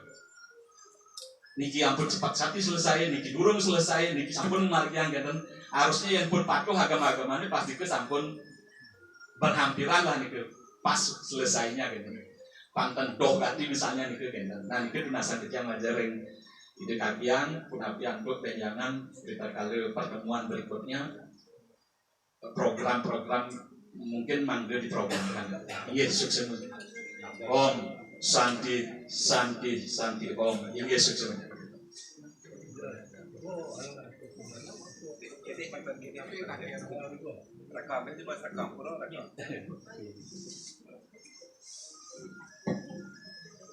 niki ampun cepat sati selesai niki durung selesai niki sampun margiang kan. Harusnya yang pun patuh agama-agamanya pasti ke sampun berhampiran lah niki pas selesainya gitu. Panten doh ganti misalnya niku gitu. Nah niku dinasan titiang majaring ide kapian punapi antuk benjangan kita kali pertemuan berikutnya program-program mungkin mangga diprogramkan. Iya sukses Om Santi Om iya sukses.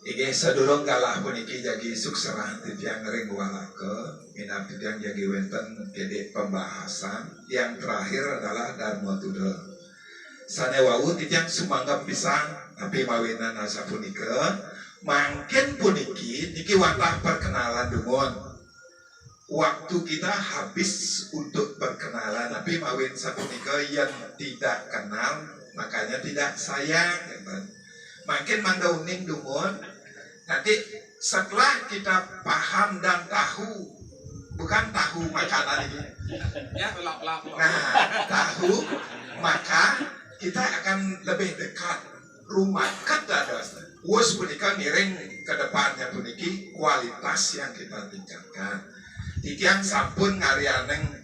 Ige sadurung galah puniki jagi suksera titiang ring walake minap titiang jagi wenten gede pembahasan yang terakhir adalah Dharma Tuda sanewau titiang sumanggap pisang tapi mawinan asa punika mangken puniki niki watah perkenalan dungon waktu kita habis untuk perkenalan tapi mawin sapunika yang tidak kenal makanya tidak sayang makin mangga uning dungon nanti setelah kita paham dan tahu bukan tahu makanan ini ya nah tahu maka kita akan lebih dekat rumah kata dasar wus punika miring ke depannya puniki kualitas yang kita tingkatkan titiang sampun ngarianeng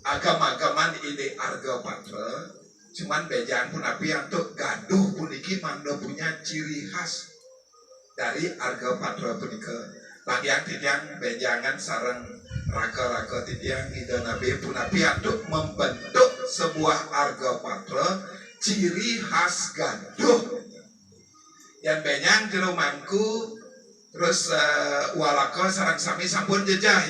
agama-agaman ide arga patra cuman bejaan pun api untuk gaduh puniki manda punya ciri khas dari arga patra punika bagian titiang bejangan sarang raka-raka titiang ide nabi pun api untuk membentuk sebuah arga patra ciri khas gaduh yang bejang jero mangku terus walaka sarang sami sampun jejah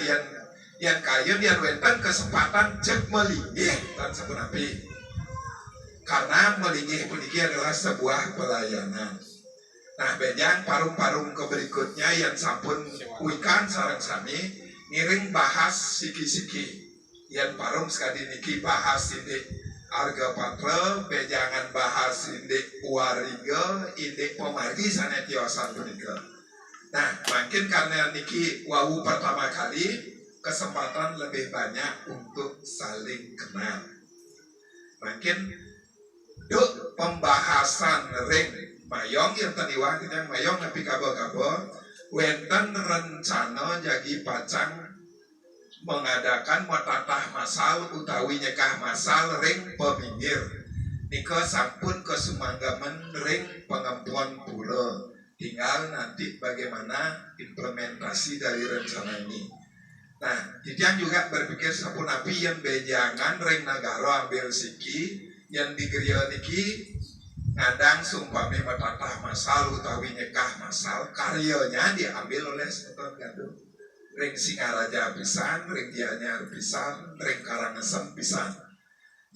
yang kayun yang wenten kesempatan cek melingih dan sampun api karena melingih puniki adalah sebuah pelayanan. Nah bejang parung-parung ke berikutnya yang sampun wikan sarang sami ngiring bahas siki-siki yang parung sekali niki bahas indik arga patra bejangan bahas indik wariga indik pemargi sanetiosan punika. Nah, mungkin karena niki wau pertama kali kesempatan lebih banyak untuk saling kenal. Mungkin duk pembahasan ring mayong yang taniwang kita mayong tapi kabo-kabo wenten rencana jagi pacang mengadakan matatah masal utawi nyekah masal ring peminggir. Nika sampun kesumanggaman ring pengempuan pura. Tinggal nanti bagaimana implementasi dari rencana ini. Nah, titiang juga berpikir sapun api yang bejangan ring nagaro ambil siki yang digeria niki ngadang sumpami matatah masal utawi nyekah masal karyanya diambil oleh Seton Gaduh. Ring Singaraja pisan, ring Gianyar pisan, ring Karangasem pisan.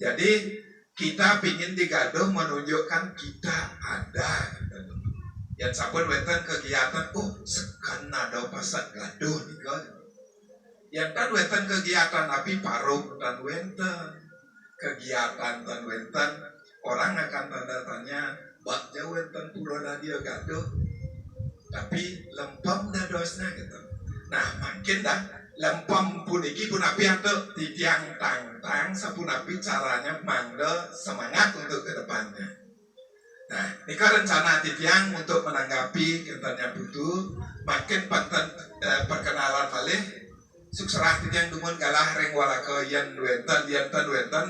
Jadi kita pingin digaduh menunjukkan kita ada. Yang sampun wenten kegiatan, sekan ada pasat gaduh nih kan. Yang kan wenten kegiatan api parung dan wenten kegiatan dan wenten orang akan tanda tanya, bakja wenten pulau radio gaduh, tapi lempam dah dosnya gitu. Nah makin dah lempam puniki pun api atau titiang tang sapun api caranya mangga semangat untuk kedepannya. Nah, ini rencana titiang untuk menanggapi kentanya butuh makin panten perkenalan malih sukserah titiang dungun galah ring walaka yang wenten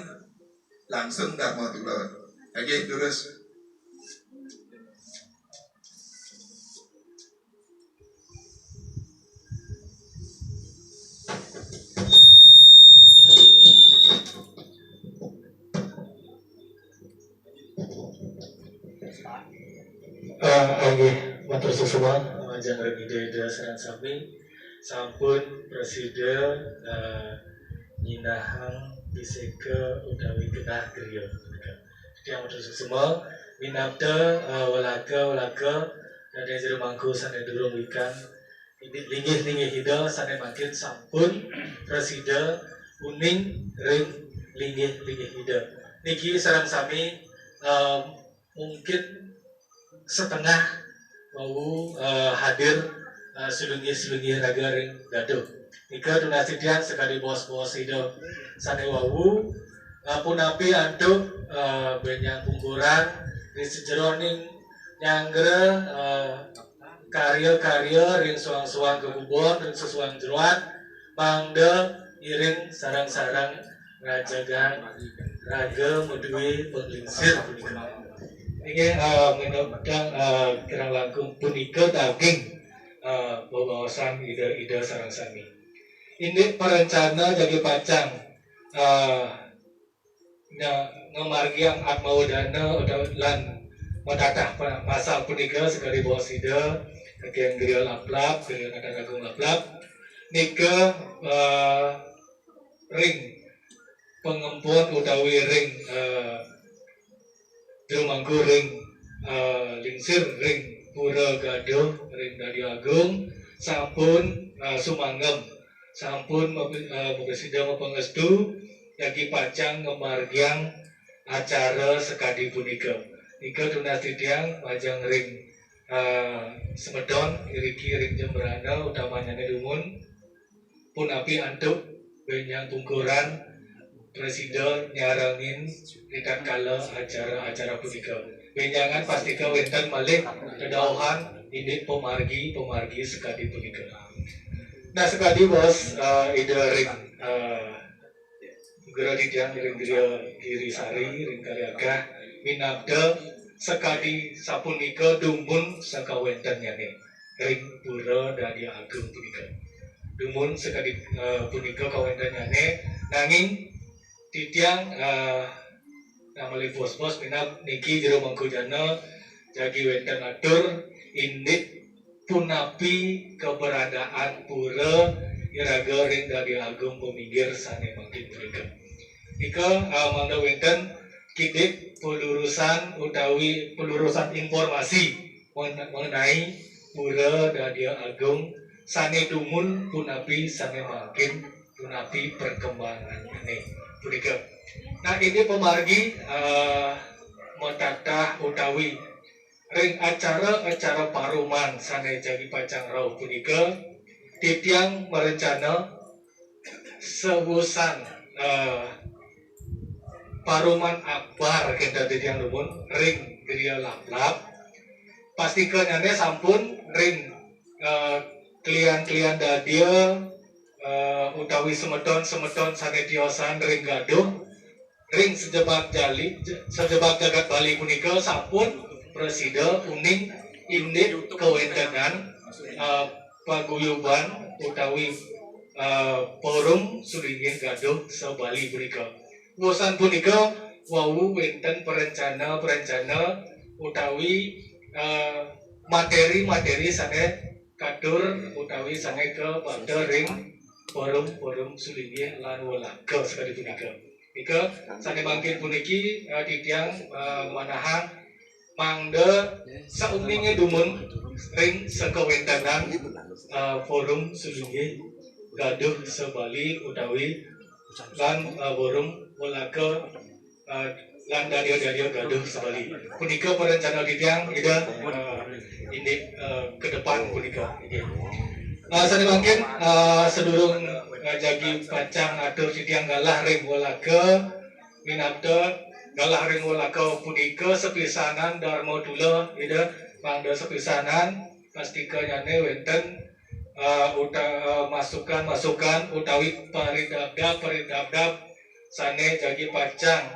langsung Dharma Tuda. Oke, terus Anggi matur susuman jangan ide-ide sareng sami sampun presiden nyinahang biseke utawi genah griya. Jadi matur susuman minapta walaga dan jero mangku sane durung wikan linggih hida sane makin sampun presiden uning ring linggih hida. Niki sareng sami mungkin setengah mau hadir sulungi raga ring gaduh. Nika donasi dia sekali bos-bos itu sane wau punapi antuk benyang pungkuran di sejeroning nyangger karya-karya ring suang-suang kebubon ring sesuang jeruan mangda iring sarang-sarang rajagan raga medui penglingsir punika. Ini menopang kirang langkung punika daging wawasan ide-ide sarang sami. Ini perencana jadi pacang ngemargiang atmaudana lan matatah masa punika sekali bawa sida kagian geria laplap geria kata agung laplap nika ring pengempun utawi ring Jurumangku ring lingsir ring pura gaduh ring dadi agung sampun sumanggem sampun mubesida mapangestu yagi pacang ngemargiang acara sekadi punika nika tunas titiang majang ring semedon iriki ring jembrana utamanya dumun pun api antuk benyang tungkuran presiden nyarangin ikan kala acara punika benyangan pastika wenten malih kedauhan ini pemargi sekadi punika. Nah sekadi bos ide ring gera titiang ring Giri Sari ring Kaliagah minabda sekadi sapunika dumun sakawenten nyane ring pura dadi agung punika dumun sekadi punika kawenten nyane nanging titiang namali bos-bos minab niki jero mangkujana jagi wenten atur indit punapi keberadaan pura iraga ring dadi agung peminggir sane mangkin punika nika mangda wenten kidik pelurusan utawi pelurusan informasi mengenai pura dadi agung sane dumun punapi sane mangkin punapi perkembangan ini punika. Nah ini pemargi metatah utawi ring acara paruman sane jagi pacang rauh punika titiang merencana sewusan paruman akbar kita titiang dumun ring geria laplap pastikan nyane sampun ring klien dadia utawi semeton sane tiosan ring gaduh ring sejebak jagat Bali punika sampun presida uning indit kewentenan paguyuban utawi forum sulingin gaduh sebali punika bosan punika wau wenten perencana utawi materi sane kadur utawi sane ke pada ring forum sulingin lan walaga sekali punika nika sane bangkit puniki titiang manahan mangda saumninge dumun ring sekawentanan forum sulingin gaduh sebali utawi lan forum walaga lan dadio gaduh sebali punika perencana titiang ida ini ke depan punika sane bangkit sedurung jagi pacang atur titiang galah ring walaga minabda galah ring walaga punika sepisanan Dharma Dula ida mangda sepisanan pastika nyane wenten masukan utawi paridabdab sane jagi pacang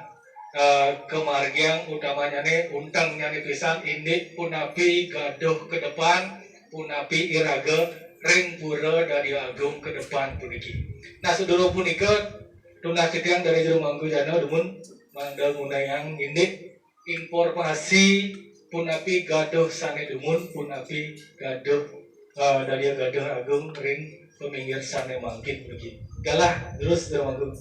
kemargiang utamanya ne untang nyane pisan indit punapi gaduh ke depan punapi iraga ring pura dari agung ke depan puniki. Nah sedulur punika tunas titiang dari jero Manggujana dumun mangda ngunayang indit informasi punapi gaduh sane dumun punapi gaduh dari gaduh agung ring peminggir sane mangkin puniki. Galah terus jero Manggu.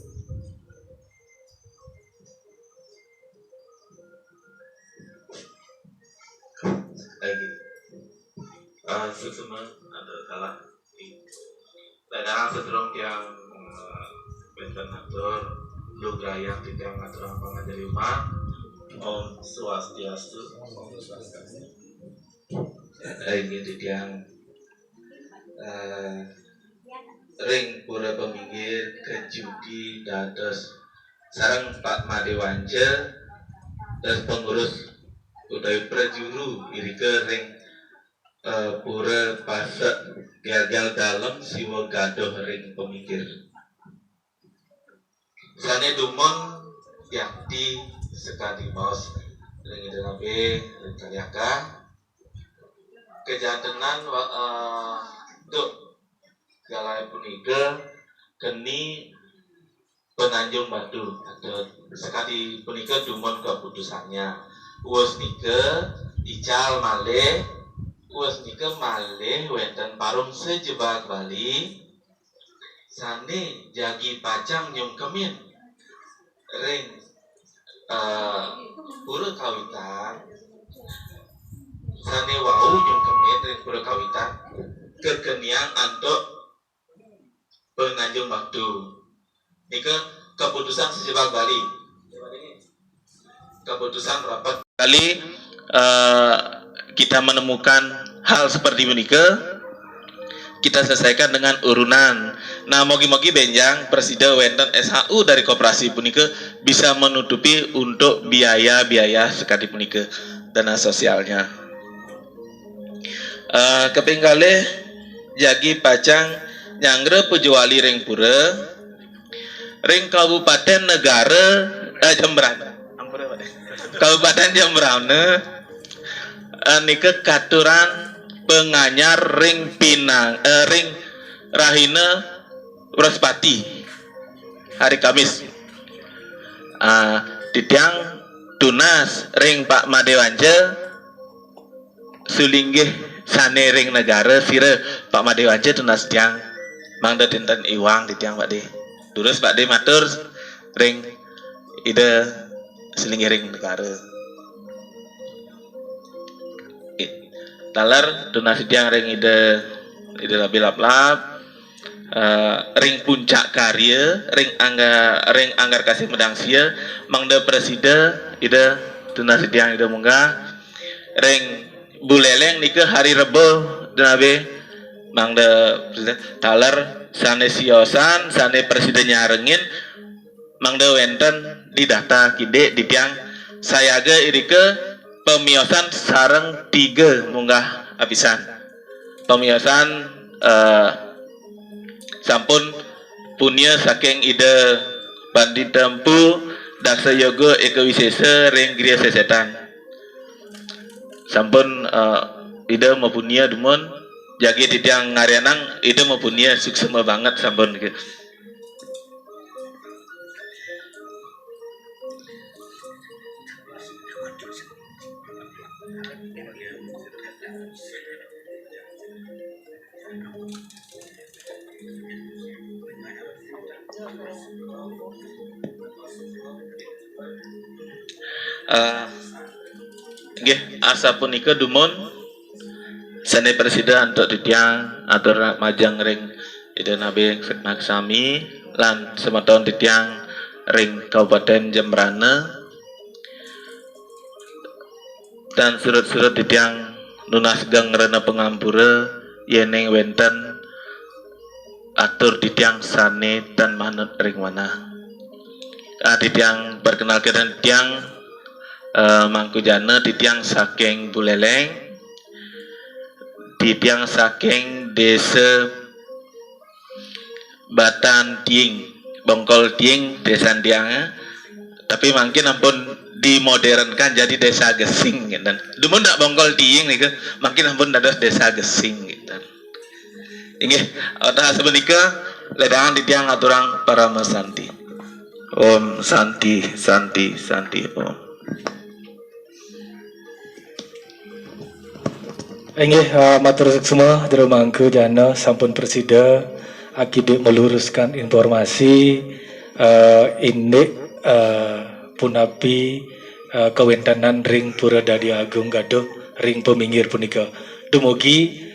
Susuma ada kalah daerah sedrong yang benten atur luga yang tidak ngatur apa ngajari rumah Om Swastiastu ini yang ring pura peminggir kejudi dados sarang Pak Madewanja dan pengurus utawi prajuru irike ring pura pasek gagal dalam siwa gaduh ring pemikir. Sane dumon yakti sekali maus ring nabe ring kaliaka kejantenan untuk galai punika keni Penanjung Batu atau sekali punika dumon keputusannya uas nika ical malih uas nika malih wenten parum sejebak Bali sane jagi pacang nyum kemin ring pura kawitan sane wau nyum kemin ring pura kawitan kekeniang antuk Penanjung Batu nika keputusan sejebak Bali keputusan rapat kali kita menemukan hal seperti menika kita selesaikan dengan urunan. Nah mogi-mogi benjang presiden wenten SHU dari koperasi punika bisa menutupi untuk biaya-biaya sekali punika dana sosialnya. Kepinggale jagi pacang nyangre pejuali ring pura ring kabupaten negara Jembrana kabupaten Jembrana nika katuran penganyar ring Pinang ring Rahina Wraspati hari Kamis titiang tunas ring Pak Madewanja sulinggih sane ring negara sira Pak Madewanja tunas tiang mangda dinten iwang titiang Pak De terus Pak De matur ring ide sulinggih ring negara talar tunas tiang ring ide labi lap-lap ring puncak karya ring anggar kasih medang sia mangda presida ida tunas tiang ida munggah ring buleleng nika hari Rebo denabe mangda presida talar sane siosan sane presiden nyarengin mangda wenten di data kide di tiang sayaga irike pemiosan sareng 3 munggah apisan pemiosan sampun punya saking ide Bandi Tempu Daksa Yogo Eka Wisesa ring Gria Sesetan sampun ide mempunyai dumon jagi di tiang ngarianang ide mempunyai suksema banget sampun gitu. Nggih asa punika dumon sane presiden untuk titiang atur majang ring ide nabe maksami lan semeton titiang ring Kabupaten Jembrana dan surat-surat titiang nunas gang rena pengampura yeneng wenten atur titiang sane dan manut ring mana titiang perkenalkan titiang Mangkujana titiang saking Buleleng titiang saking desa Batan Tiing Bongkol Tiing desa Tiang tapi mungkin ampun dimodernkan jadi desa Gesing gitu. Dumun ndak Bongkol Tiing nih makin ampun dados desa Gesing gitu. Inggih atau sebenika ledangan titiang aturang para mesanti. Om Santi Santi Santi Om. Inggih matur semua jero mangke jana sampun presida akibat meluruskan informasi ini punapi kewentanan ring Pura Dadi Agung Gaduh ring peminggir punika dumugi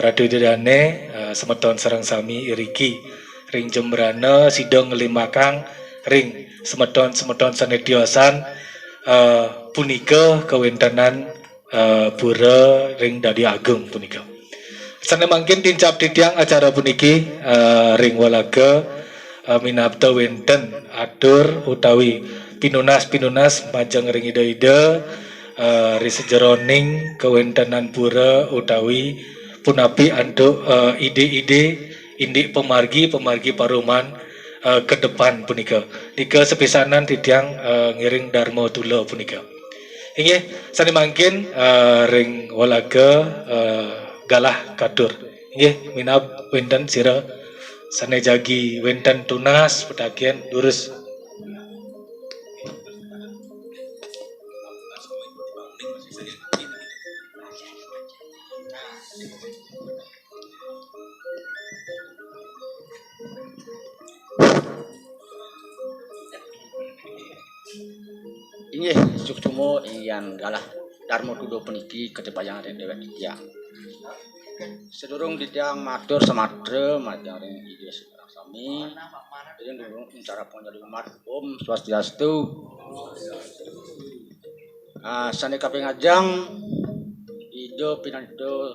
Ratu Dane semeton sareng sami iriki ring Jembrana sidang ngelimakang ring semeton sanetiosan punika kewentanan Pura ring Dadi Agung punika. Sana mangkin tincap titiang acara puniki ring walaga minabda wenten atur utawi pinunas majeng ring ide-ide risejeroning kewentanan pura utawi punapi anduk ide-ide indik pemargi paruman ke depan punika. Nika sepisanan tidiang ngiring Dharma Tula punika. Inggih sani mangkin ring walaga galah katur. Inggih minab wenten sira sane jagi wenten tunas pedagian lurus. Inggih suksumo iyan galah Dharma Tula puniki kedebayang dewek tiyang. Sedurung tiyang matur semadra majang ring Ida sami. Ing durung cara panjaluk umat Om Swastiastu. Sane kapingajang Ida pinanto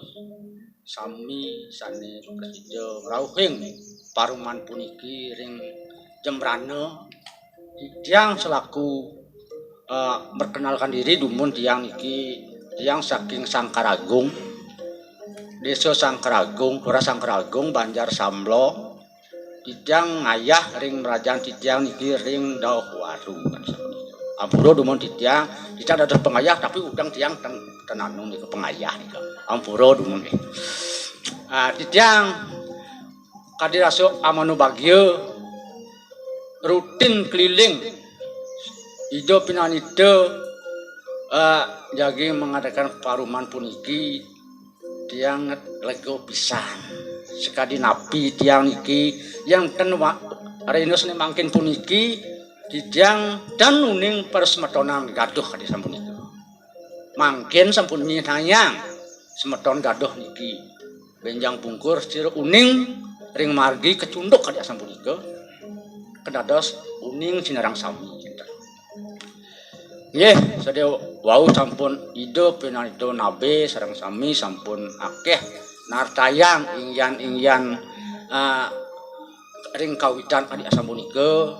sami sane presida rauhing paruman puniki ring Jembrana tiyang selaku merkenalkan diri dumun tiyang niki tiyang saking Sangkaragung, Desa Sangkaragung, Pura Sangkaragung, Banjar Samlo. Tiyang ngayah ring merajang tiyang niki ring Daohwaru. Ampura dumun tiyang dados pengayah tapi udang tiyang tenanung niku pengayah niku. Ampura dumun nggih. Tiyang kadirasuk amanubagya rutin keliling Ida pinanida jagi mengadakan paruman puniki tiang lego pisan sekadi napi tiang niki yang ten arenus mangkin puniki tiang dan uning persemetonan gaduh kadi sampun itu mangkin sampun nyanyang semeton gaduh niki benjang pungkur sira uning ring margi kecunduk kadi sampun itu kedados uning sinarang sami. Nggih, sadaya wau sampun Ida pinanida nabe sareng sami sampun akeh nartayang ingyan ring kawitan adik sampun nika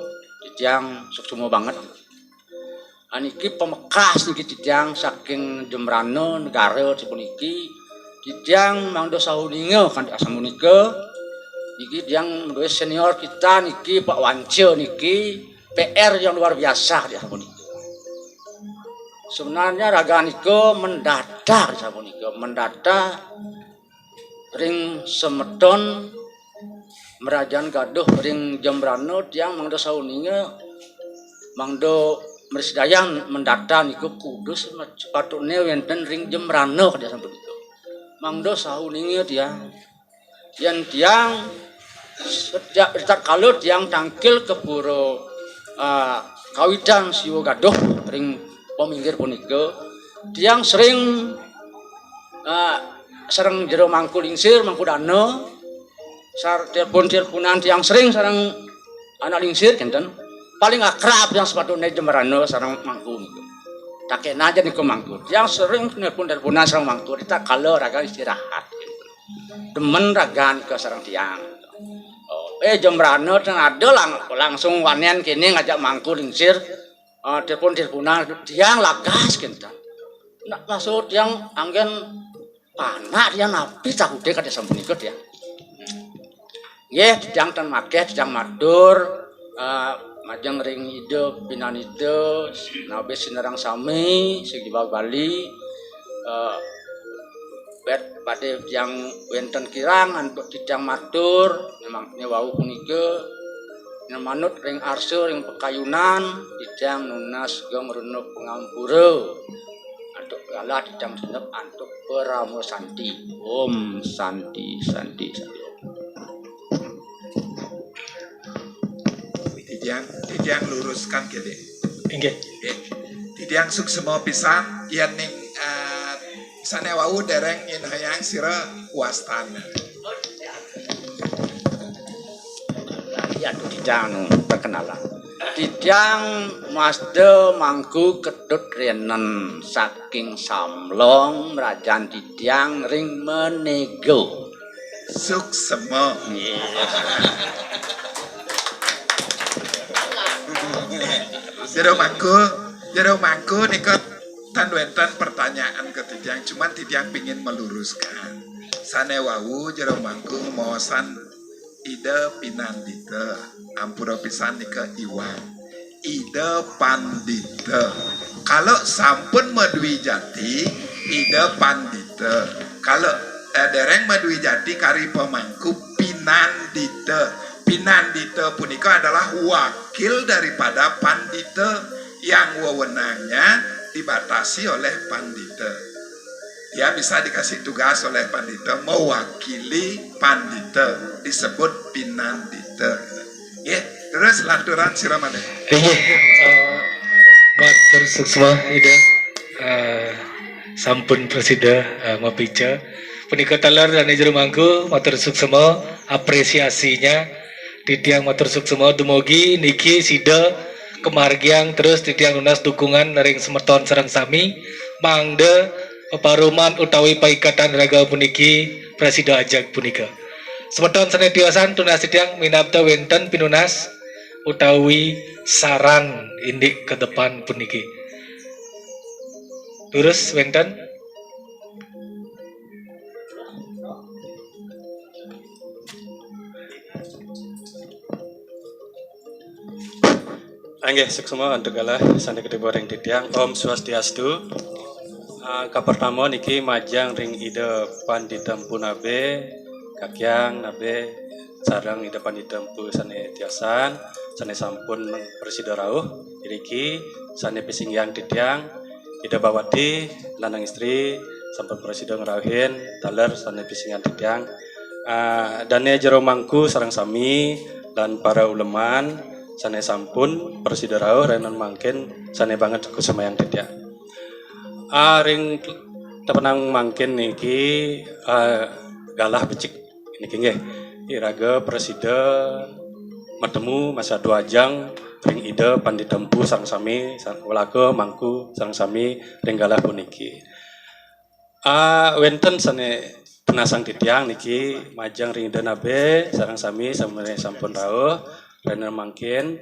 tiyang suksuma banget. Niki pemekas niki tiyang saking Jembrana negara dipuniki tiyang mangdo sahuninga kan sampun nika. Niki tiyang duwe senior kita niki Pak Wance niki PR yang luar biasa dia sampun nika. Sebenarnya raga nika mendadak sapunika mendadak ring semeton merajan gaduh ring Jembrana tiyang mangdo sauninga mangdo mresdayan mendadak niku kudus sepatune wonten ring Jembrana kada sapunika mangdo sauninga tiyang yen tiyang sejak kala tiyang tangkil ke pura kawitan siwa gaduh ring peminggir punika tiyang sering sareng jero mangku lingsir mangku dana sar telepon-teleponan tiyang sering sareng anak lingsir kinten paling akrab yang sepatune Jembrana sareng mangku niku takena aja niku mangku tiyang sering telepon-teleponan sareng mangku kita kala raga istirahat kinten demen raga niku sareng tiyang Jembrana ten ada langsung wanen kene ngajak mangku lingsir telepon-teleponan tiang lagas kinten. Nak masuk tiang anggen panak tiang napi cakude kada sampun ikut ya. Nggih, tiang ten makeh tiang matur majeng ring Ida pinanida nabe sinarang sami sing Bali pada tiang wenten kirang antuk tiang matur memang wau punika manut ring arsa ring pekayunan didang nunas gong runuk pengampura antuk galah didang senep antuk Pramo Santi Om Santi Santi Santi Tidiang luruskan kede Inggih tidiang suksema pisan yen ning sane wau dereng yen hayang sira wastana aduh tidang perkenalan tidang Masda mangku ketut renen saking Samlong merajan tidang ring Menego suksema jero mangku nika tan wenten pertanyaan ke tidiang, cuman tidiang pingin meluruskan. Sane wau jero mangku mosan ide pinandita, ampura pisan nika Iwan. Ide pandita. Kalau sampun madui jati, ide pandita. Kalau dereng madui jati kari pemangku pinandita. Pinandita punika adalah wakil daripada pandita yang wewenangnya dibatasi oleh pandita. Dia bisa dikasih tugas oleh pandita mewakili pandita, disebut pinandita. Ya, terus lanturan siramane. Matur suksma ida sampun presida mapica punika talar dan jero mangku matur suksma apresiasinya titiang matur suksma dumugi niki sida kemargiang terus titiang lunas dukungan ring semeton sareng sami mangde paruman utawi paikatan raga puniki presida ajak punika semeton sanetiasan tunas titiang minabda wenten pinunas utawi saran indik ke depan puniki terus wenten Anggih suksma untuk galah sane kedua ring titiang Om Swastiastu. Kapertama niki majang ring ide panditempu nabe kakyang nabe sarang ide panditempu sane tiasan sane sampun presida rawuh iriki sane pisingyang titiang ide bawati lanang istri sampun presida ngerawuhin taler sane pisingyan titiang dane jero mangku sareng sami dan para uleman sane sampun presida rawuh renan mangkin sane banget kusemayang titiang ring tepenang mangkin niki galah becik niki nggih iraga presida matemu masa 2 jang ring ide panditempu sareng sami walake mangku sareng sami ring galah puniki wenten sane penasang titiang niki majang ring ide nabe sareng sami sampun rawuh renan mangkin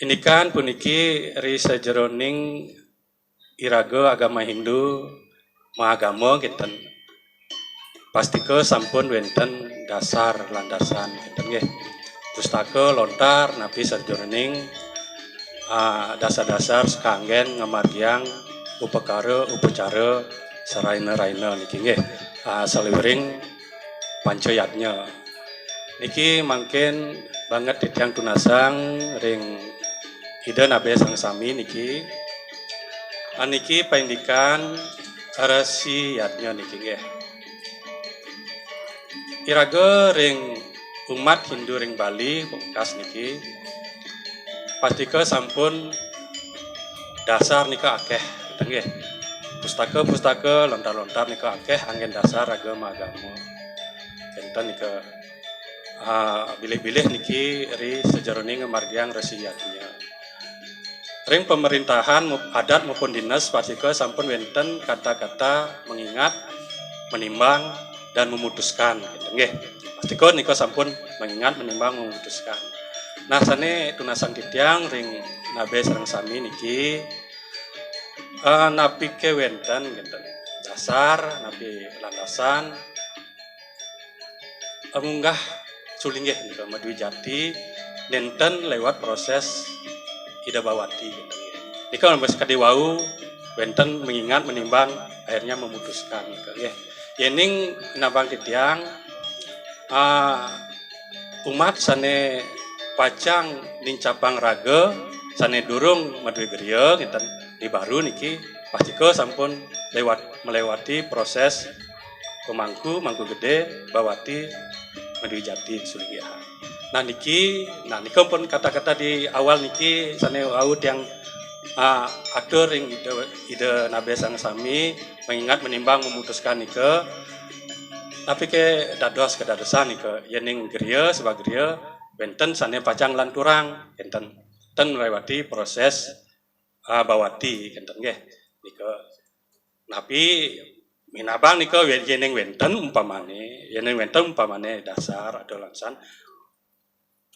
ini kan puniki ri sajeroning iraga agama Hindu mahagama kinten pastike sampun wenten dasar landasan kinten nggih pustaka lontar napi sajeroning dasar-dasar sekanggen ngamargiang upakara upacara saraina-raina niki nggih saliwering pancayatnya niki mangkin banget titiang tunasang ring ide nabe sang sami niki aniki paindikan rasiatnya niki nggih iraga ring umat Hindu ring Bali bekas niki pastika sampun dasar nika akeh gitu nggih pustaka lontar-lontar nika akeh angin dasar agama enten nika bilih-bilih niki ri sejeroning margiang resiyatnya ring pemerintahan adat maupun dinas pastika sampun wenten kata-kata mengingat menimbang dan memutuskan gitu nggih pastika nika sampun mengingat menimbang memutuskan nah sane tunasang titiang ring nabe sareng sami niki napi ke wenten gitu dasar napi landasan munggah sulinggih nika Madwi Jati nenten lewat proses ida bawati gitu nika masih kadiwau wenten mengingat menimbang akhirnya memutuskan gitu nggih yening nabang titiang umat sane pacang ning cabang raga sane durung Madwi Griya kinten di baru niki pastika sampun melewati proses pemangku gede bawati Madwi Jati sulingihan. Nah niki pun kata-kata di awal niki sane aud yang aktor ring ide nabe sang sami mengingat menimbang memutuskan nika tapi ke dados kedadosan nika yening griya sebagai griya benten sane pacang lanturang enten melewati proses bawati enten nggih nika napi minabang nika yeneng wenten umpamane dasar ada lansan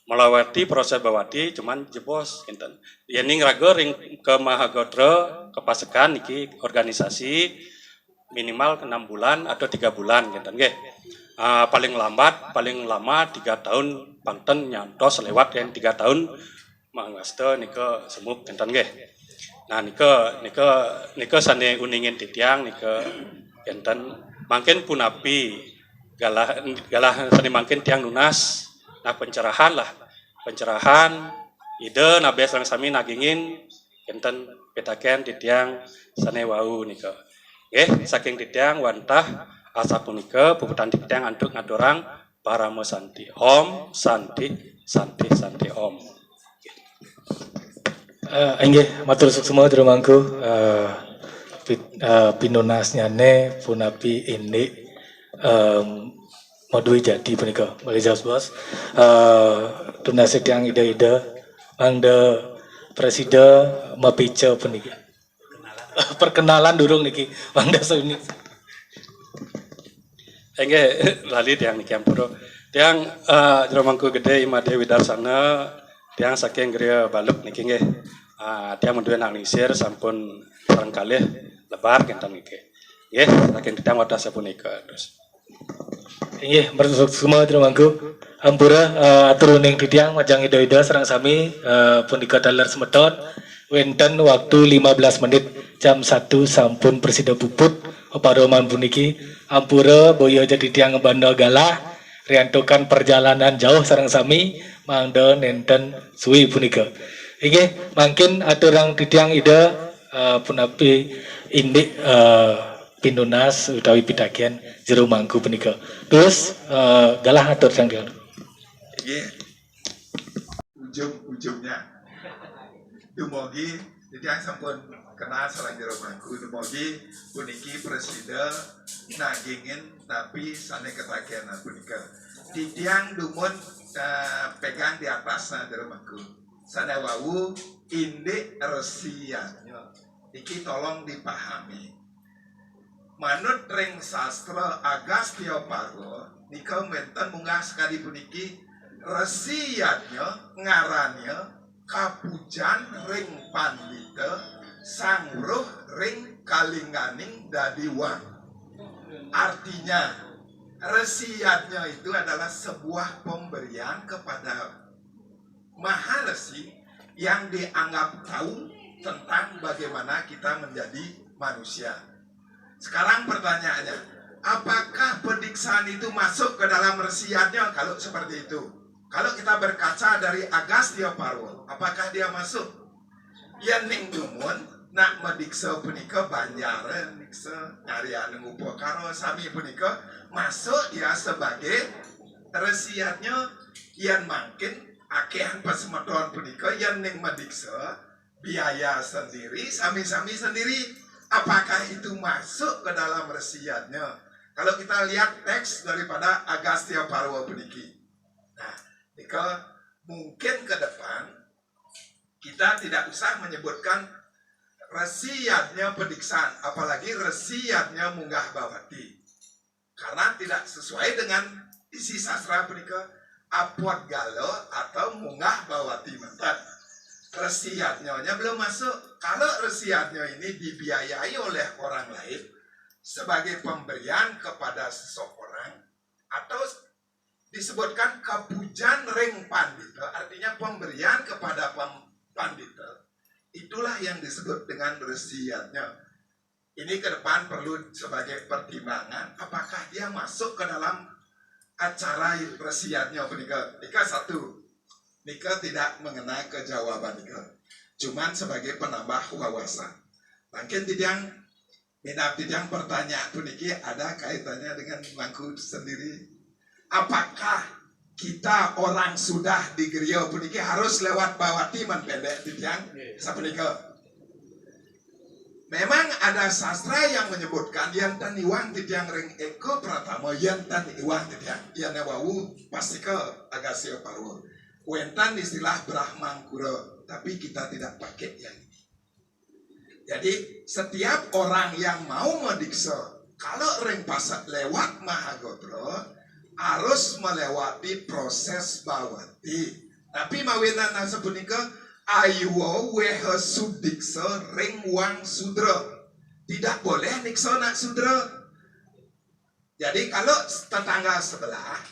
melewati proses bawati cuman jebos enten. Yening raga ring ke Mahagodro kepasekan niki organisasi minimal 6 bulan atau 3 bulan enten nggih. Paling lambat paling lama 3 tahun pangten nyantos lewat yang 3 tahun mangasta nika semuk enten nggih. Nah nika sane uningin titiang nika enten mangken punapi galah sane mangken tiang nunas. Nah pencerahan ide nabe sareng sami nagingin enten petaken titiang sane wau nika. Nggih saking titiang wantah asa punika puputan titiang antuk ngadorang paramo santi. Om santi santi santi om. Inggih matur suksema dromangku pinunasnya ne punapi ini modui jadi punika boleh jawab bos tunasik yang ide-ide angde presiden mapice punika perkenalan durung niki mangda suni lali tiang niki ampuro tiang dromangku gede imade widarsana tiang saking geria baluk niki nggih tiang menduwe nak lisir sampun sareng kalih lebar kenten niki nggih saking tiang wadah sapunika terus inggih bersusuk semua dromangku ampura turuning titiang majang ida-ida serang sami punika dalar semedot wenten waktu 15 menit jam 1 sampun presida puput oparoman puniki ampura boyo jadi tiang banda galah riantukan perjalanan jauh sareng sami mangda nenten suwi punika inggih mangkin aturang titiang ida punapi indik pinunas utawi pidakian jero mangku punika. Terus galah atur sang dia. Ujung-ujungnya dumugi titiang sampun kenal sareng jero mangku dumugi puniki presiden nagingin tapi sane ketagihan punika. Titiang dumun pegang di atasna jero mangku. Sane wau indik resianya. Iki tolong dipahami. Manut ring sastra Agastya Parwa nika menten munggah sekali puniki resiatnya ngarannya kapujan ring pandita sangruh ring kalingganing dadiwan. Artinya resiatnya itu adalah sebuah pemberian kepada Maharesi yang dianggap tahu tentang bagaimana kita menjadi manusia. Sekarang pertanyaannya, apakah pediksaan itu masuk ke dalam resiatnya kalau seperti itu? Kalau kita berkaca dari Agastya Parwa, apakah dia masuk? Yen ning dumun nak mediksa punika banjare niksa nyarian ngupo karo sami punika masuk dia sebagai resiatnya yen mangkin akehan pasemedon punika yen ning mediksa biaya sendiri sami-sami sendiri. Apakah itu masuk ke dalam resiatnya? Kalau kita lihat teks daripada Agastya Parwa puniki. Nah, jika mungkin ke depan kita tidak usah menyebutkan resiatnya pediksaan, apalagi resiatnya munggah bawati. Karena tidak sesuai dengan isi sastra punika apot galo atau munggah bawati mentan. Resiatnya belum masuk. Kalau resiatnya ini dibiayai oleh orang lain sebagai pemberian kepada seseorang atau disebutkan kapujan ring pandita, artinya pemberian kepada pandita, itulah yang disebut dengan resiatnya. Ini ke depan perlu sebagai pertimbangan apakah dia masuk ke dalam acara resiatnya punika. Satu, nika tidak mengenai kejawaban nika, cuman sebagai penambah wawasan. Mungkin tidak pertanyaan puniki ada kaitannya dengan mangku sendiri. Apakah kita orang sudah di gereja puniki harus lewat bawati pendek tidak sapunika? Memang ada sastra yang menyebutkan yang tan iwang titiang ring eko pratama yang tan iwang titiang yang wau pasika Agastya Parwa. Wentan istilah Brahmangkura, tapi kita tidak pakai yang ini. Jadi setiap orang yang mau mediksa, kalau ring pasat lewat Mahagodro, harus melewati proses bawati. Tapi mawinan sapunika ayuwa wehe sudiksa ring wang sudra. Tidak boleh niksa nak sudra. Jadi kalau tetangga sebelah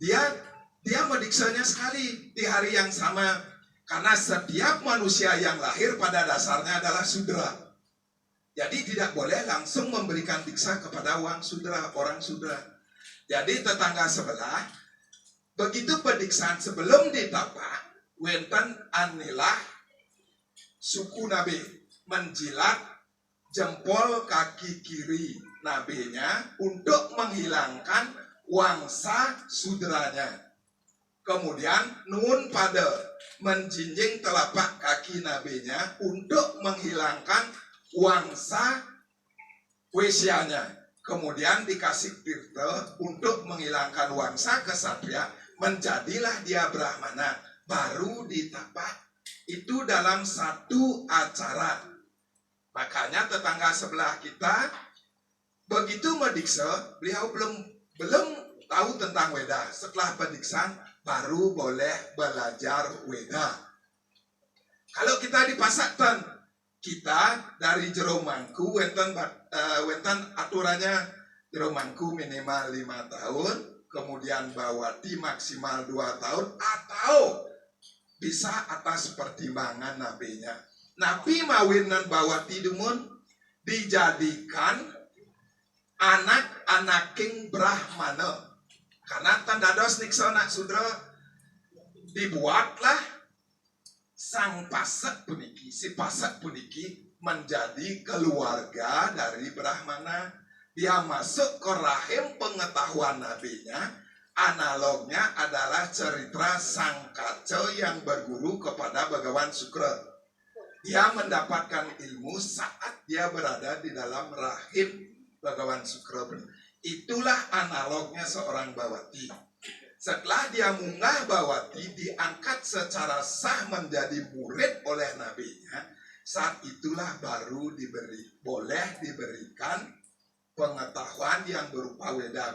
dia mendiksanya sekali di hari yang sama, karena setiap manusia yang lahir pada dasarnya adalah sudra. Jadi tidak boleh langsung memberikan diksa kepada orang sudra. Jadi tetangga sebelah begitu pediksaan sebelum ditapak, wenten anilah suku nabi menjilat jempol kaki kiri nabinya untuk menghilangkan wangsa sudranya. Kemudian nun pada menjinjing telapak kaki nabinya untuk menghilangkan wangsa wesyanya. Kemudian dikasih tirta untuk menghilangkan wangsa kesatria, menjadilah dia brahmana. Baru ditapak. Itu dalam satu acara. Makanya tetangga sebelah kita begitu mendiksa, beliau belum tahu tentang Weda. Setelah pendiksaan baru boleh belajar Weda. Kalau kita di Pasakten, kita dari jero mangku wenten aturannya jero mangku minimal 5 tahun, kemudian bawati maksimal 2 tahun, atau bisa atas pertimbangan nabinya. Nabi mawinan bawati dumun dijadikan anak king brahmana. Karena tanda dos niksa nak sudra dibuatlah sang pasak puniki, si pasak puniki menjadi keluarga dari brahmana. Dia masuk ke rahim pengetahuan nabinya. Analognya adalah cerita sang kaca yang berguru kepada Bhagawan Sukra. Dia mendapatkan ilmu saat dia berada di dalam rahim Bhagawan Sukra. Itulah analognya seorang bawati. Setelah dia munggah bawati, diangkat secara sah menjadi murid oleh nabinya. Saat itulah baru boleh diberikan pengetahuan yang berupa Weda.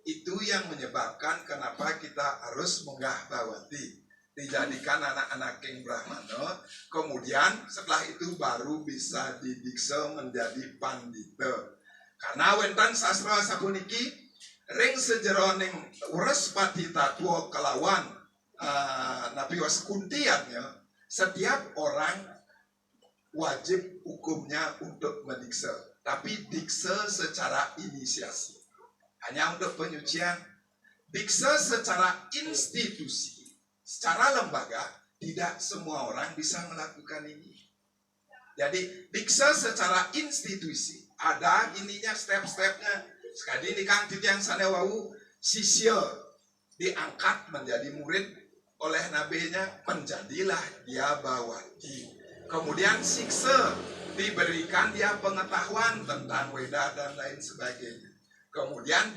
Itu yang menyebabkan kenapa kita harus munggah bawati, dijadikan anak-anak king brahmana. Kemudian setelah itu baru bisa didiksa menjadi pandita. Karena wenten sastra sapuniki ring sejeroning ures pati tatwa kelawan Nabi Waskuntiannya, setiap orang wajib hukumnya untuk mendiksa, tapi diksa secara inisiasi, hanya untuk penyucian. Diksa secara institusi, secara lembaga, tidak semua orang bisa melakukan ini. Jadi diksa secara institusi, ada ininya step-stepnya. Sekali ini Kang Titiang Sanewau, sisya diangkat menjadi murid oleh nabinya, menjadilah dia bawati. Kemudian siksa, diberikan dia pengetahuan tentang Weda dan lain sebagainya. Kemudian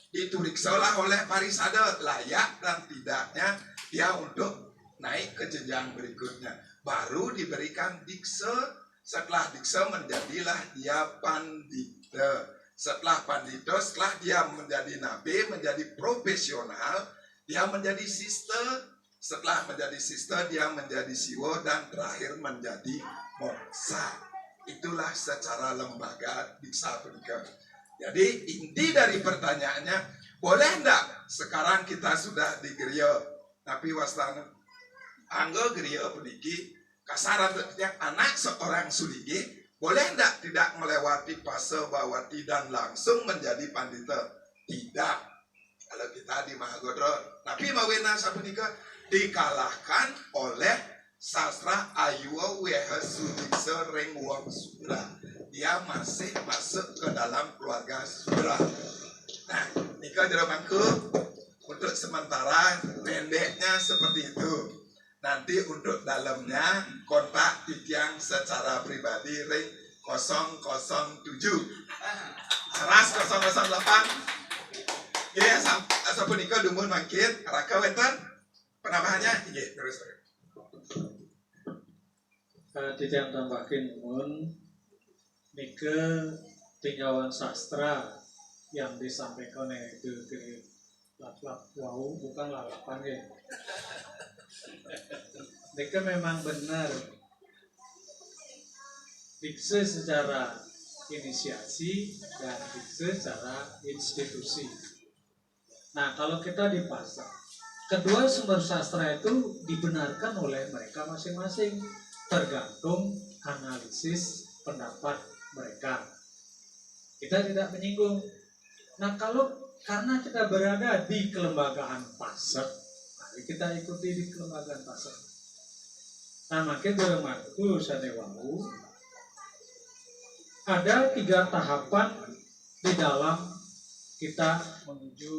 dituriksalah oleh parisada layak dan tidaknya dia untuk naik ke jenjang berikutnya. Baru diberikan diksa. Setelah diksa menjadilah dia pandita. Setelah pandita, setelah dia menjadi nabi, menjadi profesional, dia menjadi sister. Setelah menjadi sister, dia menjadi siwa, dan terakhir menjadi moksa. Itulah secara lembaga diksa pendidikan. Jadi inti dari pertanyaannya, boleh enggak sekarang kita sudah di geria, tapi wastana anggo geria pendiki kasaran anak seorang suligi, boleh enggak tidak melewati fase bawati dan langsung menjadi pandita? Tidak. Kalau kita di Mahagodro, tapi mawena sapunika dikalahkan oleh sastra Ayuwa Weha Sudiksa Ring Wong Sudra. Dia masih masuk ke dalam keluarga Sudra. Nah, nikah jeromangku untuk sementara pendeknya seperti itu. Nanti untuk dalamnya kontak Titiang secara pribadi ring 007 Saras 008. Ya, sapunika dumun makin raka wenten penambahannya. Iya, terus. Titiang tambahin dumun nike tinjauan sastra yang disampaikan oleh lap-lap wow bukan lalapan ya. Mereka memang benar dikse secara inisiasi dan dikse secara institusi. Nah, kalau kita di pasar, kedua sumber sastra itu dibenarkan oleh mereka masing-masing, tergantung analisis pendapat mereka. Kita tidak menyinggung. Nah, karena kita berada di kelembagaan pasar, mari kita ikuti di kelembagaan pasar. Nah, makanya bermakna sadewamu ada 3 tahapan di dalam kita menuju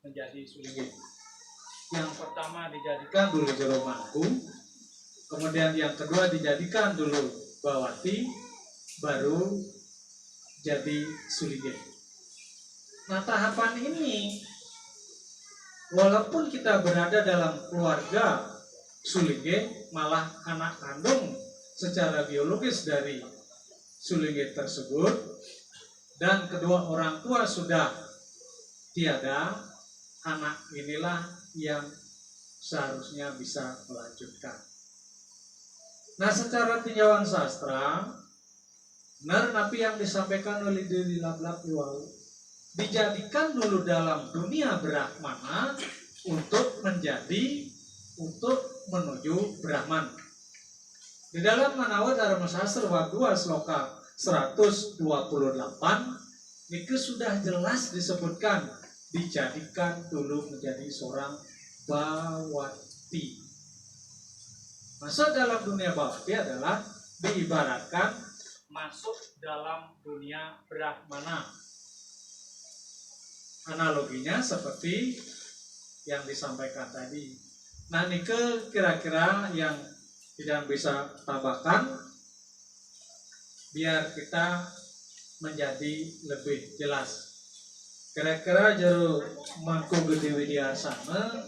menjadi sulinggi. Yang pertama dijadikan dulu jero mangku, kemudian yang kedua dijadikan dulu bawati, baru jadi sulinggi. Nah, tahapan ini walaupun kita berada dalam keluarga sulinggi, malah anak kandung secara biologis dari sulinggi tersebut, dan kedua orang tua sudah tiada, anak inilah yang seharusnya bisa melanjutkan. Nah, secara tinjauan sastra, benar napi yang disampaikan oleh Dewi Lablab Iwau dijadikan dulu dalam dunia Brahmana untuk menuju Brahman. Di dalam Manawa Dharma Sastra bab 2 sloka 128 itu sudah jelas disebutkan dijadikan dulu menjadi seorang bawati. Masuk dalam dunia bawati adalah diibaratkan masuk dalam dunia Brahmana. Analoginya seperti yang disampaikan tadi. Nah, ini kira-kira yang tidak bisa tambahkan biar kita menjadi lebih jelas. Kira-kira jero mangku gede widya sana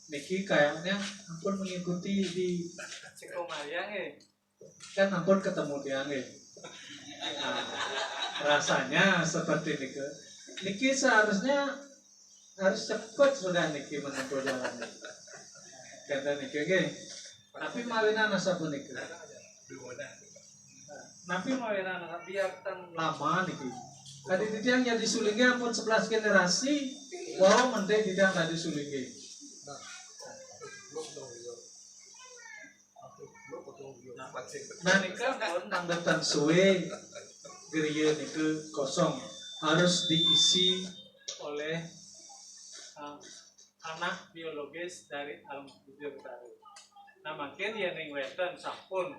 niki kayaknya ampun mengikuti di Cikomaria kan ampun ketemu dia nah, rasanya seperti niki seharusnya harus cepat sudah niki menempuh jalan kata niki tapi mawina nasa punik. Tapi mawina nasa biarkan lama niki. Tadi ditiang jadi sulinggi ampun 11 generasi, wow mendek ditiang tadi sulinggi. Nah nika pun nanggetan suwe geria nika kosong harus diisi oleh anak biologis dari alam bujur baru. Nah makin ya ning weten sampun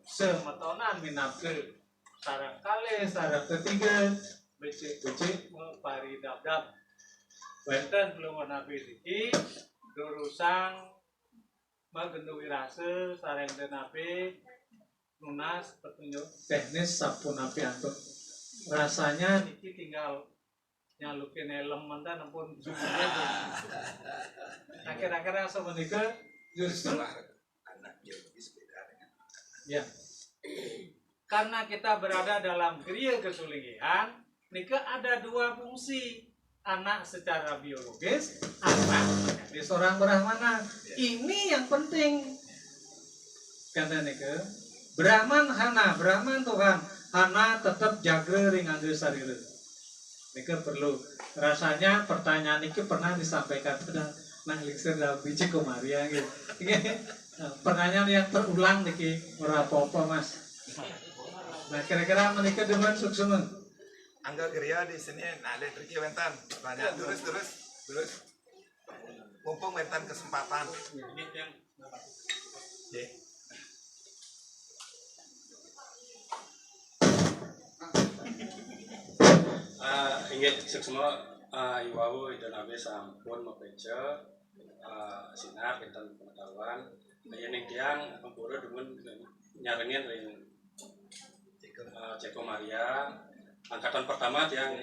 semetonan minapke sarang kali sarang ketiga becik-becik pari dab-dab weten belum nabi iki durusang magendu wirase sareng denapi nunas petunjuk teknis sampun napi antut rasanya niki tinggal nyalukin helm mantan ampun jumlah akhir-akhirnya semenika justru anak biologis beda dengan ya karena kita berada dalam kriya kesulinggihan nika ada 2 fungsi anak secara biologis anak menjadi seorang Brahmana ini yang penting karena nika Brahman Tuhan hana tetap jaga ring angge sarira nika perlu rasanya pertanyaan ini pernah disampaikan pada nah liksir dalam biji Cikomaria gitu. Pertanyaan yang terulang niki ora apa-apa Mas. Nah kira-kira menikah dengan suksema. Angga geria di sini ada triki wentan. Banyak terus. Mumpung wentan kesempatan. Ini yang Ingat suksema Iwawu dan abe sampun membaca sinar tentang pengetahuan yang tiang ampura dengan nyarengin ring Cikomaria angkatan pertama tiang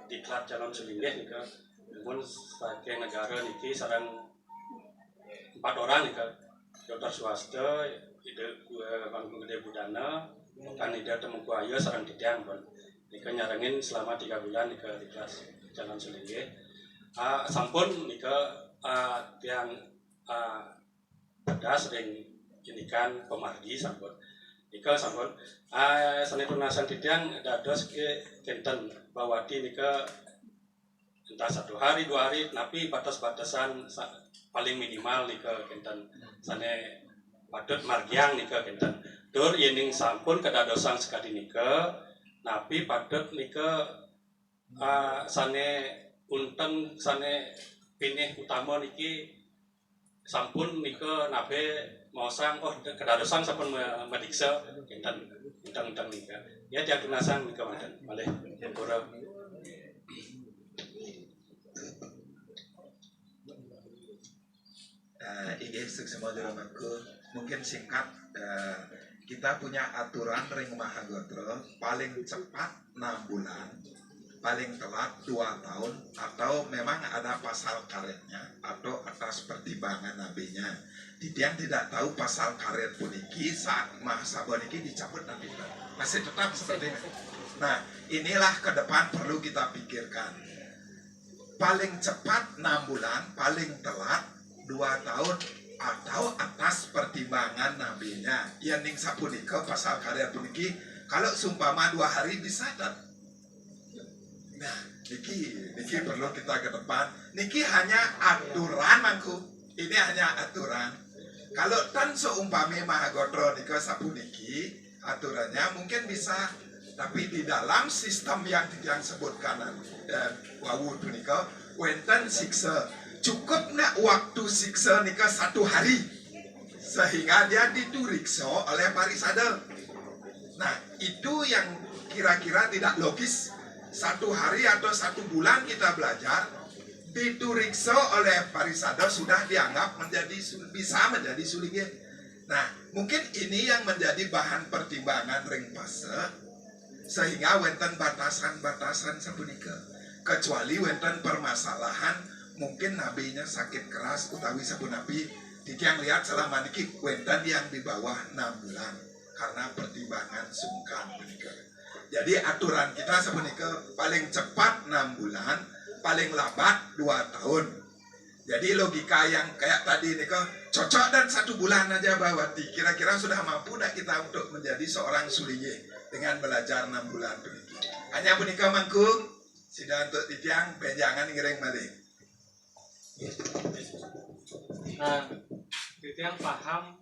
diklat calon sulinggi nika namun sebagai negara niki sarang 4 orang nika dokter swasta ide Bangku Gede Budana kandidat Temengku Ayu sarang tiang nika nyarengin selama 3 bulan nika di kelas Jalan Sulingge. Sampun nika tiang pedas dan ini kan pemargi sampun. Nika sampun sane tunasan titiang dados ke kenten bawati nika entah 1 hari 2 hari tapi batas-batasan paling minimal nika kenten sane patut margiang nika kenten tur yening sampun kedadosan sekali nika napi patut nika sane unten sane pinih utama niki sampun nika nabe maosang kedadosan sampun mediksa kinten undang-undang nika ya tiang tunasan nika manten malih tempura ini semua diramaku mungkin singkat kita punya aturan ring Mahagotro paling cepat 6 bulan paling telat 2 tahun atau memang ada pasal karetnya atau atas pertimbangan nabinya. Titiang tidak tahu pasal karet puniki saat masa puniki dicabut nanti masih tetap seperti ini. Nah inilah ke depan perlu kita pikirkan. Paling cepat 6 bulan, paling telat 2 tahun atau atas pertimbangan nabinya. Yang ning sapunika pasal karet puniki kalau sumpama 2 hari bisa dan nah, niki perlu kita ke depan. Niki hanya aturan mangku. Ini hanya aturan. Kalau tan seumpami Mahagotro nika sapuniki aturannya mungkin bisa, tapi di dalam sistem yang sebutkan dan wawu nika wenten siksa. Cukup nak waktu siksa nika 1 hari sehingga dia diturikso oleh parisada. Nah, itu yang kira-kira tidak logis. 1 hari atau 1 bulan kita belajar diturikso oleh parisada sudah dianggap bisa menjadi sulingge. Nah mungkin ini yang menjadi bahan pertimbangan ring fase sehingga wenten batasan-batasan sapunika kecuali wenten permasalahan mungkin nabinya sakit keras utawi sabun nabi yang lihat selama niki wenten yang di bawah 6 bulan karena pertimbangan sungkan punika. Jadi aturan kita sebenarnya paling cepat 6 bulan, paling lambat 2 tahun. Jadi logika yang kayak tadi nih cocok dan 1 bulan aja Bawati. Kira-kira sudah mampu tidak kita untuk menjadi seorang sulingge dengan belajar 6 bulan begitu. Hanya punika mangkung, sudah untuk titiang penjangan ngiring balik. Nah, titiang paham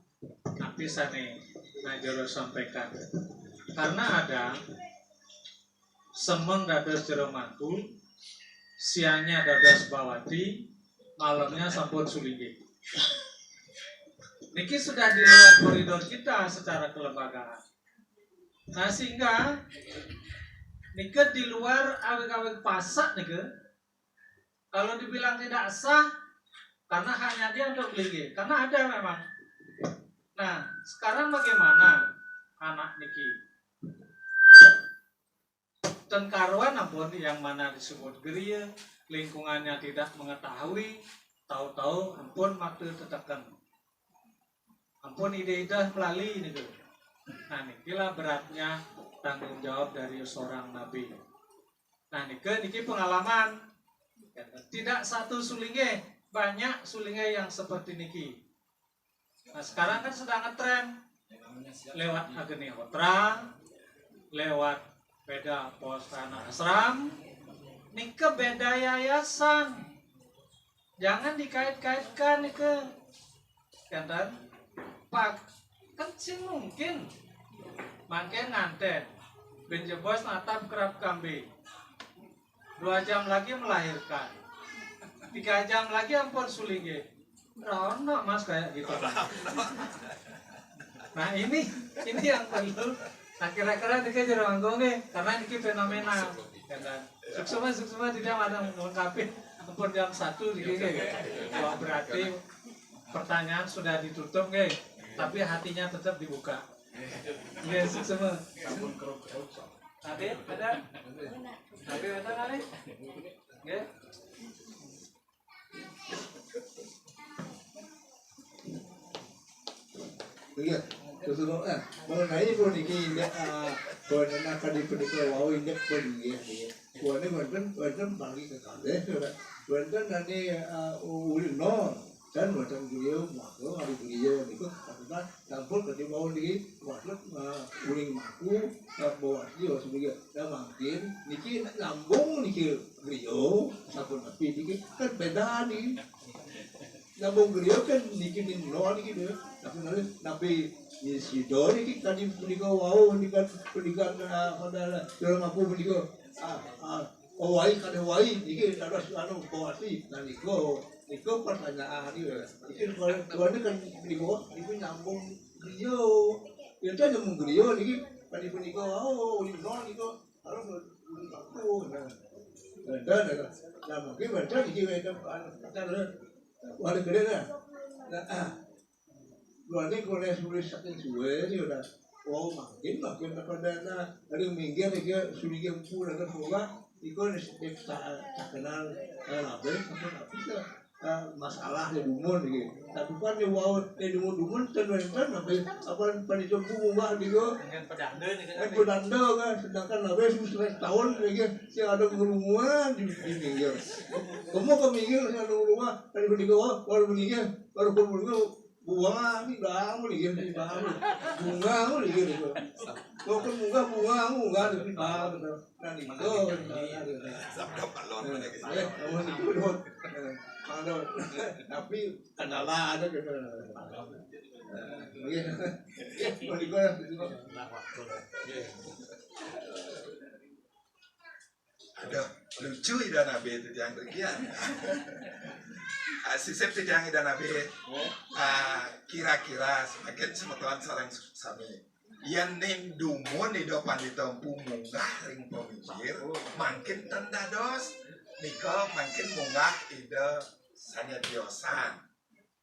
tapi sane Najoro sampaikan. Karena ada semeng dados jero mantu, siangnya dados Bawati, malamnya sampun sulingge. Niki sudah di luar koridor kita secara kelembagaan. Nah sehingga niki di luar awek-awek pasak niki, kalau dibilang tidak sah, karena hanya dia untuk sulingge, karena ada memang. Nah sekarang bagaimana anak niki? Dan karuan ampun yang mana disebut geria lingkungannya tidak mengetahui, tahu-tahu ampun waktu tetekan ampun ide-ide melalui ini dulu. Nah inilah beratnya tanggung jawab dari seorang nabi. Nah niki pengalaman tidak satu sulingge, banyak sulingge yang seperti niki. Nah sekarang kan sedang ngetren lewat Ageni Hotra, lewat beda pos anak asram, nike beda yayasan, jangan dikait-kaitkan nike, kan? Pak, kan sih mungkin, makin nganten, benjebos natap kerap kambing, 2 jam lagi melahirkan, 3 jam lagi ampun sulingge, rono mas kayak gitu. Nah ini yang perlu. Nah kira-kira dikit jero anggone karena ini fenomena kan. Suksuma tidak ada melengkapi ampun jam 1 dikit. Wah berarti pertanyaan sudah ditutup guys, tapi hatinya tetap dibuka. Ya suksuma. Ampun keruk-keruk. Tadi ada? Tapi ada kali? Ya. Iya. Terus mengenai puniki kalau nak kadi puniki wau injek puniki Kuane wonten bagi ke kalih wonten nani ulino dan wonten beliau maku hari beliau niku karena campur ke mau niki waslep uling maku bawa dia sebagai dan makin niki lambung niki beliau sampun tapi niki kan beda nih lambung beliau kan niki di luar niki dia tapi ni sido niki tadi beliau wow nikan pendidikan pada dalam aku beliau wai kada wai niki harus anu bawasli dan niko pertanyaan ini kalau kan beliau itu nyambung beliau itu nyambung beliau niki tadi niko niko harus aku dan mungkin betul niki itu ada gede dah luar ni kalau sudah sakit suwe ni udah makin pada dari minggir ni ke sudah yang pun ada semua ikut tak kenal apa masalah di dumun ni tapi kan dia di dumun ten apa panitia bunga gitu pedanda kan sedangkan nabe sudah tahun lagi si ada kerumunan di minggir kamu ke minggir si ada rumah tadi baru meninggal bunga ni dah muli gini dah bunga muli gini kau kan bunga di dah nanti kau sabda balon mana gitu kamu ni kau ada tapi adalah ada gitu ada lucu ida nabi itu yang bagian sisip yang ida nabi kira-kira semakin semetuan sarang sami yang ning dumun ida panditempu munggah ring pemikir makin tendados niko makin munggah ida sanya diosan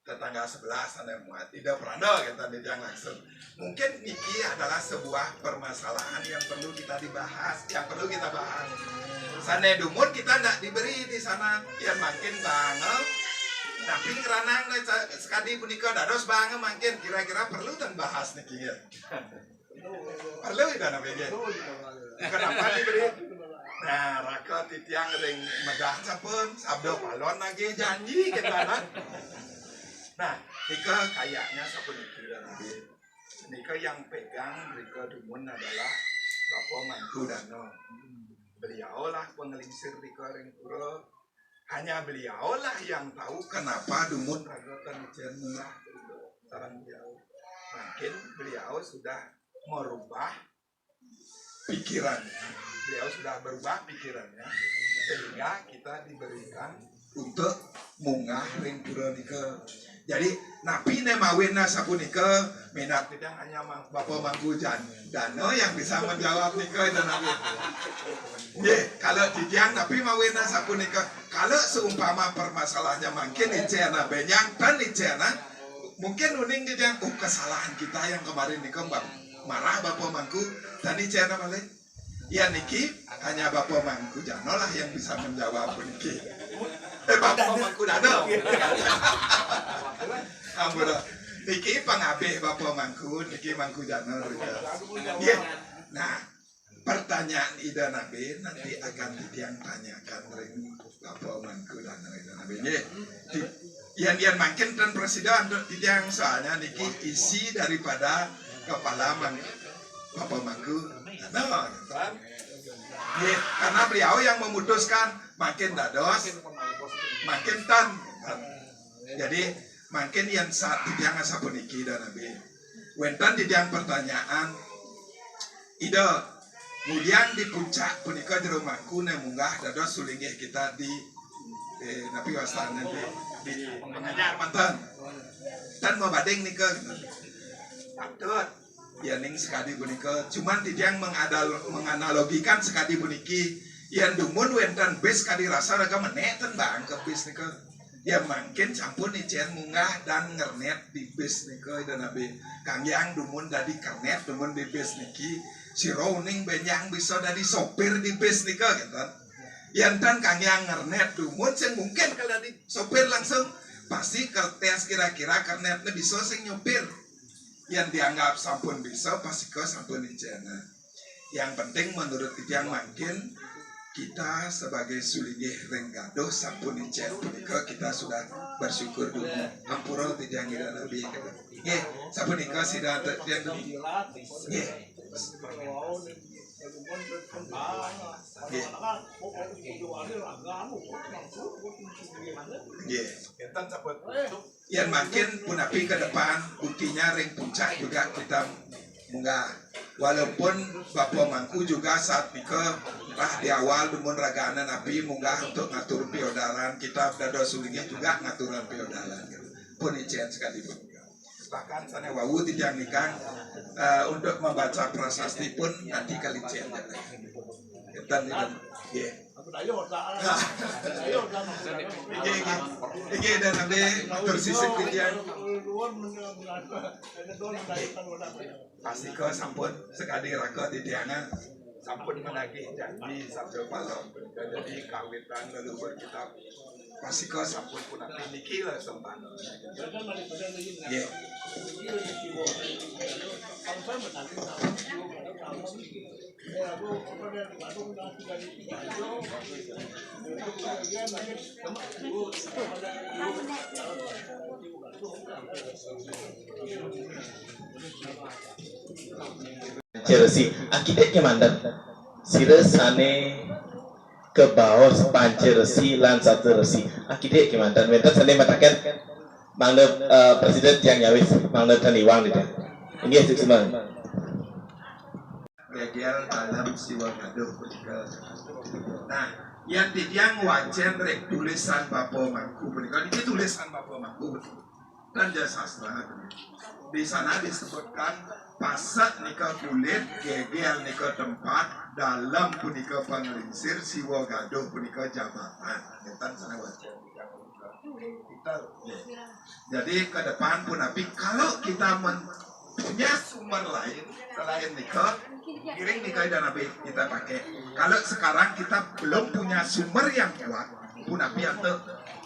tetangga sebelah sana muat tidak pernah kita yang langsung mungkin niki adalah sebuah permasalahan yang perlu kita dibahas yang perlu kita bahas sana dumur kita tidak diberi di sana yang makin banget tapi ngeranang sekali punika dados banget makin kira-kira perlu dan bahas niki ya perlu itu namanya kenapa diberi nah rakyat titiang ring megah sapun sabdo palon lagi janji kita nah, Nika kayaknya seperti itu Nabi. Nika yang pegang Nika Dumun adalah Bapak Mangku Dano. Beliau lah pengelingsir Nika Ringpura. Hanya beliau lah yang tahu kenapa Dumun Ragotan Dicermulah. Sarang beliau. Mungkin beliau sudah merubah pikirannya. Beliau sudah berubah pikirannya. Sehingga kita diberikan untuk munggah Ringpura Nika. Jadi napi ne mawinna sapunika minat tidak hanya Bapak Mangku Dano yang bisa menjawab nika itu napi. Ye, kalau titiang napi mawinna sapunika kalau seumpama permasalahannya makin icena benyang dan icena mungkin uning titiang kesalahan kita yang kemarin nika marah Bapak Mangku dan icena balik. Ya niki hanya Bapak Mangku Dano lah yang bisa menjawab niki. Bapak Mangku Dano. Ampura, niki pangabeh Bapak Mangku, niki Mangku Dano. Ya, nah pertanyaan ida nabe nanti akan ditiang tanyakan ring Bapak Mangku Dano ida nabe. Yang makin dan presiden ditiang soalnya niki isi daripada kepala Bapak Mangku Dano. Ya, karena beliau yang memutuskan makin dados, makin tan. Jadi makin yang saat tiang asapuniki dan nabi. Wentan tiang pertanyaan, ida kemudian di puncak punika di rumahku nemunggah dados sulingih kita di nabi wastana di pengajar mantan. Dan mau badeng nika, patut ya ning sekali punika. Cuman tiang menganalogikan sekali puniki yang dumun wentan bes kali rasa raga meneten bang ke bes nika. Ya makin campur icen munggah dan ngernet di bus nika dan nabi kang yang dumun dari kernet dumun di bus niki si Rowning benyang bisa dari sopir di bus nika gitu yang dan kang yang ngernet dumun sing mungkin kalau di sopir langsung pasti kertes kira-kira kernetnya bisa sing nyopir yang dianggap sampun bisa pasti ke sampun icen yang penting menurut yang makin kita sebagai Sulinggih Renggadoh sampun incen punika kita sudah bersyukur dulu. Ampura tidak ngira lebih. Nggih, sapunika sida tetian nggih. Yang makin punapi ke depan buktinya ring puncak juga kita munggah. Walaupun Bapak Mangku juga saat nika di awal dumun ragana nabi munggah untuk ngatur piodalan, kita dado Sulinggih juga ngaturan piodalan pun icen sekali bahkan sana wawu tidak nikah untuk membaca prasasti pun nanti kali icen kita Iki dan nabi tersisik kejadian pasti kau sampun sekali raka di tiangan sampun menagih janji sabda palem jadi kawitan leluhur kita pasti kau sampun punah niki lah sempat Ceresi akibatnya mandan sira sane ke bawah panceresi lan satu resi akibat kemandan mentan sane matakan mangda presiden yang nyawis mangda taniwang dia ini itu semua Regial dalam siwa gaduh punika. Nah, yang tidiang wajan rek tulisan Bapak Mangku punika ini tulisan Bapak Mangku dan jasa sastra. Di sana disebutkan pasak nika kulit, gegel nika tempat, dalam punika pangelinsir, siwa gaduh punika jabatan. Ngetan sana wajan. Jadi ke depan pun tapi kalau kita punya sumber lain selain nika, kiring nika dan nabi kita pakai. Kalau sekarang kita belum punya sumber yang kuat, pun tapi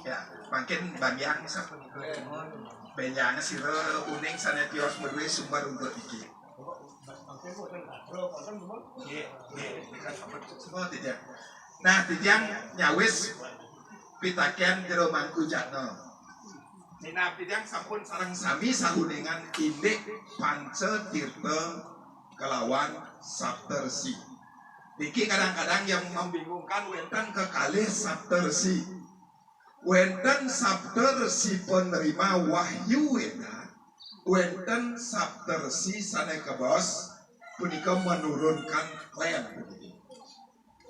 ya makin banyak siapa banyak sira uning sana tios berdua sumber untuk iki. Nah, tijang nyawis pitaken jero Mangku Jatno. Nina pidang sampun sarang sami sahuningan indik panca tirta kelawan saptersi. Niki kadang-kadang yang membingungkan wenten kekalih saptersi. Wenten saptersi penerima wahyu wena. Wenten saptersi sane kebos punika menurunkan klaim.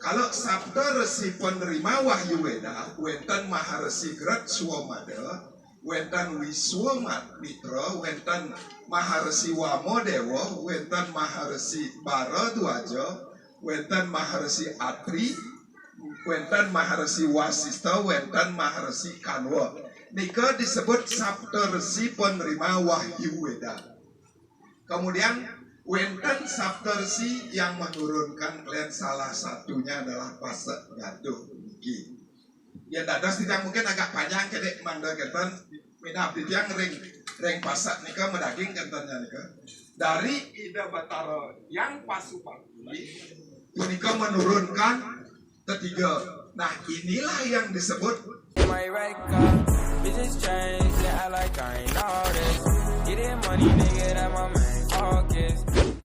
Kalau saptersi penerima wahyu wena, wenten Maharesi Grat Swamada, wenten Wiswama Mitra, wenten Maharesi Wamodewa, wenten Maharesi Baradwaja, wenten Maharesi Atri, wenten Maharesi Wasista, wenten Maharesi Kanwa. Nika disebut saptersi penerima wahyu weda. Kemudian wenten saptersi yang menurunkan kalian salah satunya adalah pasak gaduh niki. Ya dados tidak mungkin agak panjang kedek manda kenten minap yang ring pasak nika medaging kentennya nika. Dari Ida Batara yang Pasupati punika menurunkan ketiga. Nah, inilah yang disebut bitches change, yeah, I like I ain't all this. Get that money, nigga, that my main focus.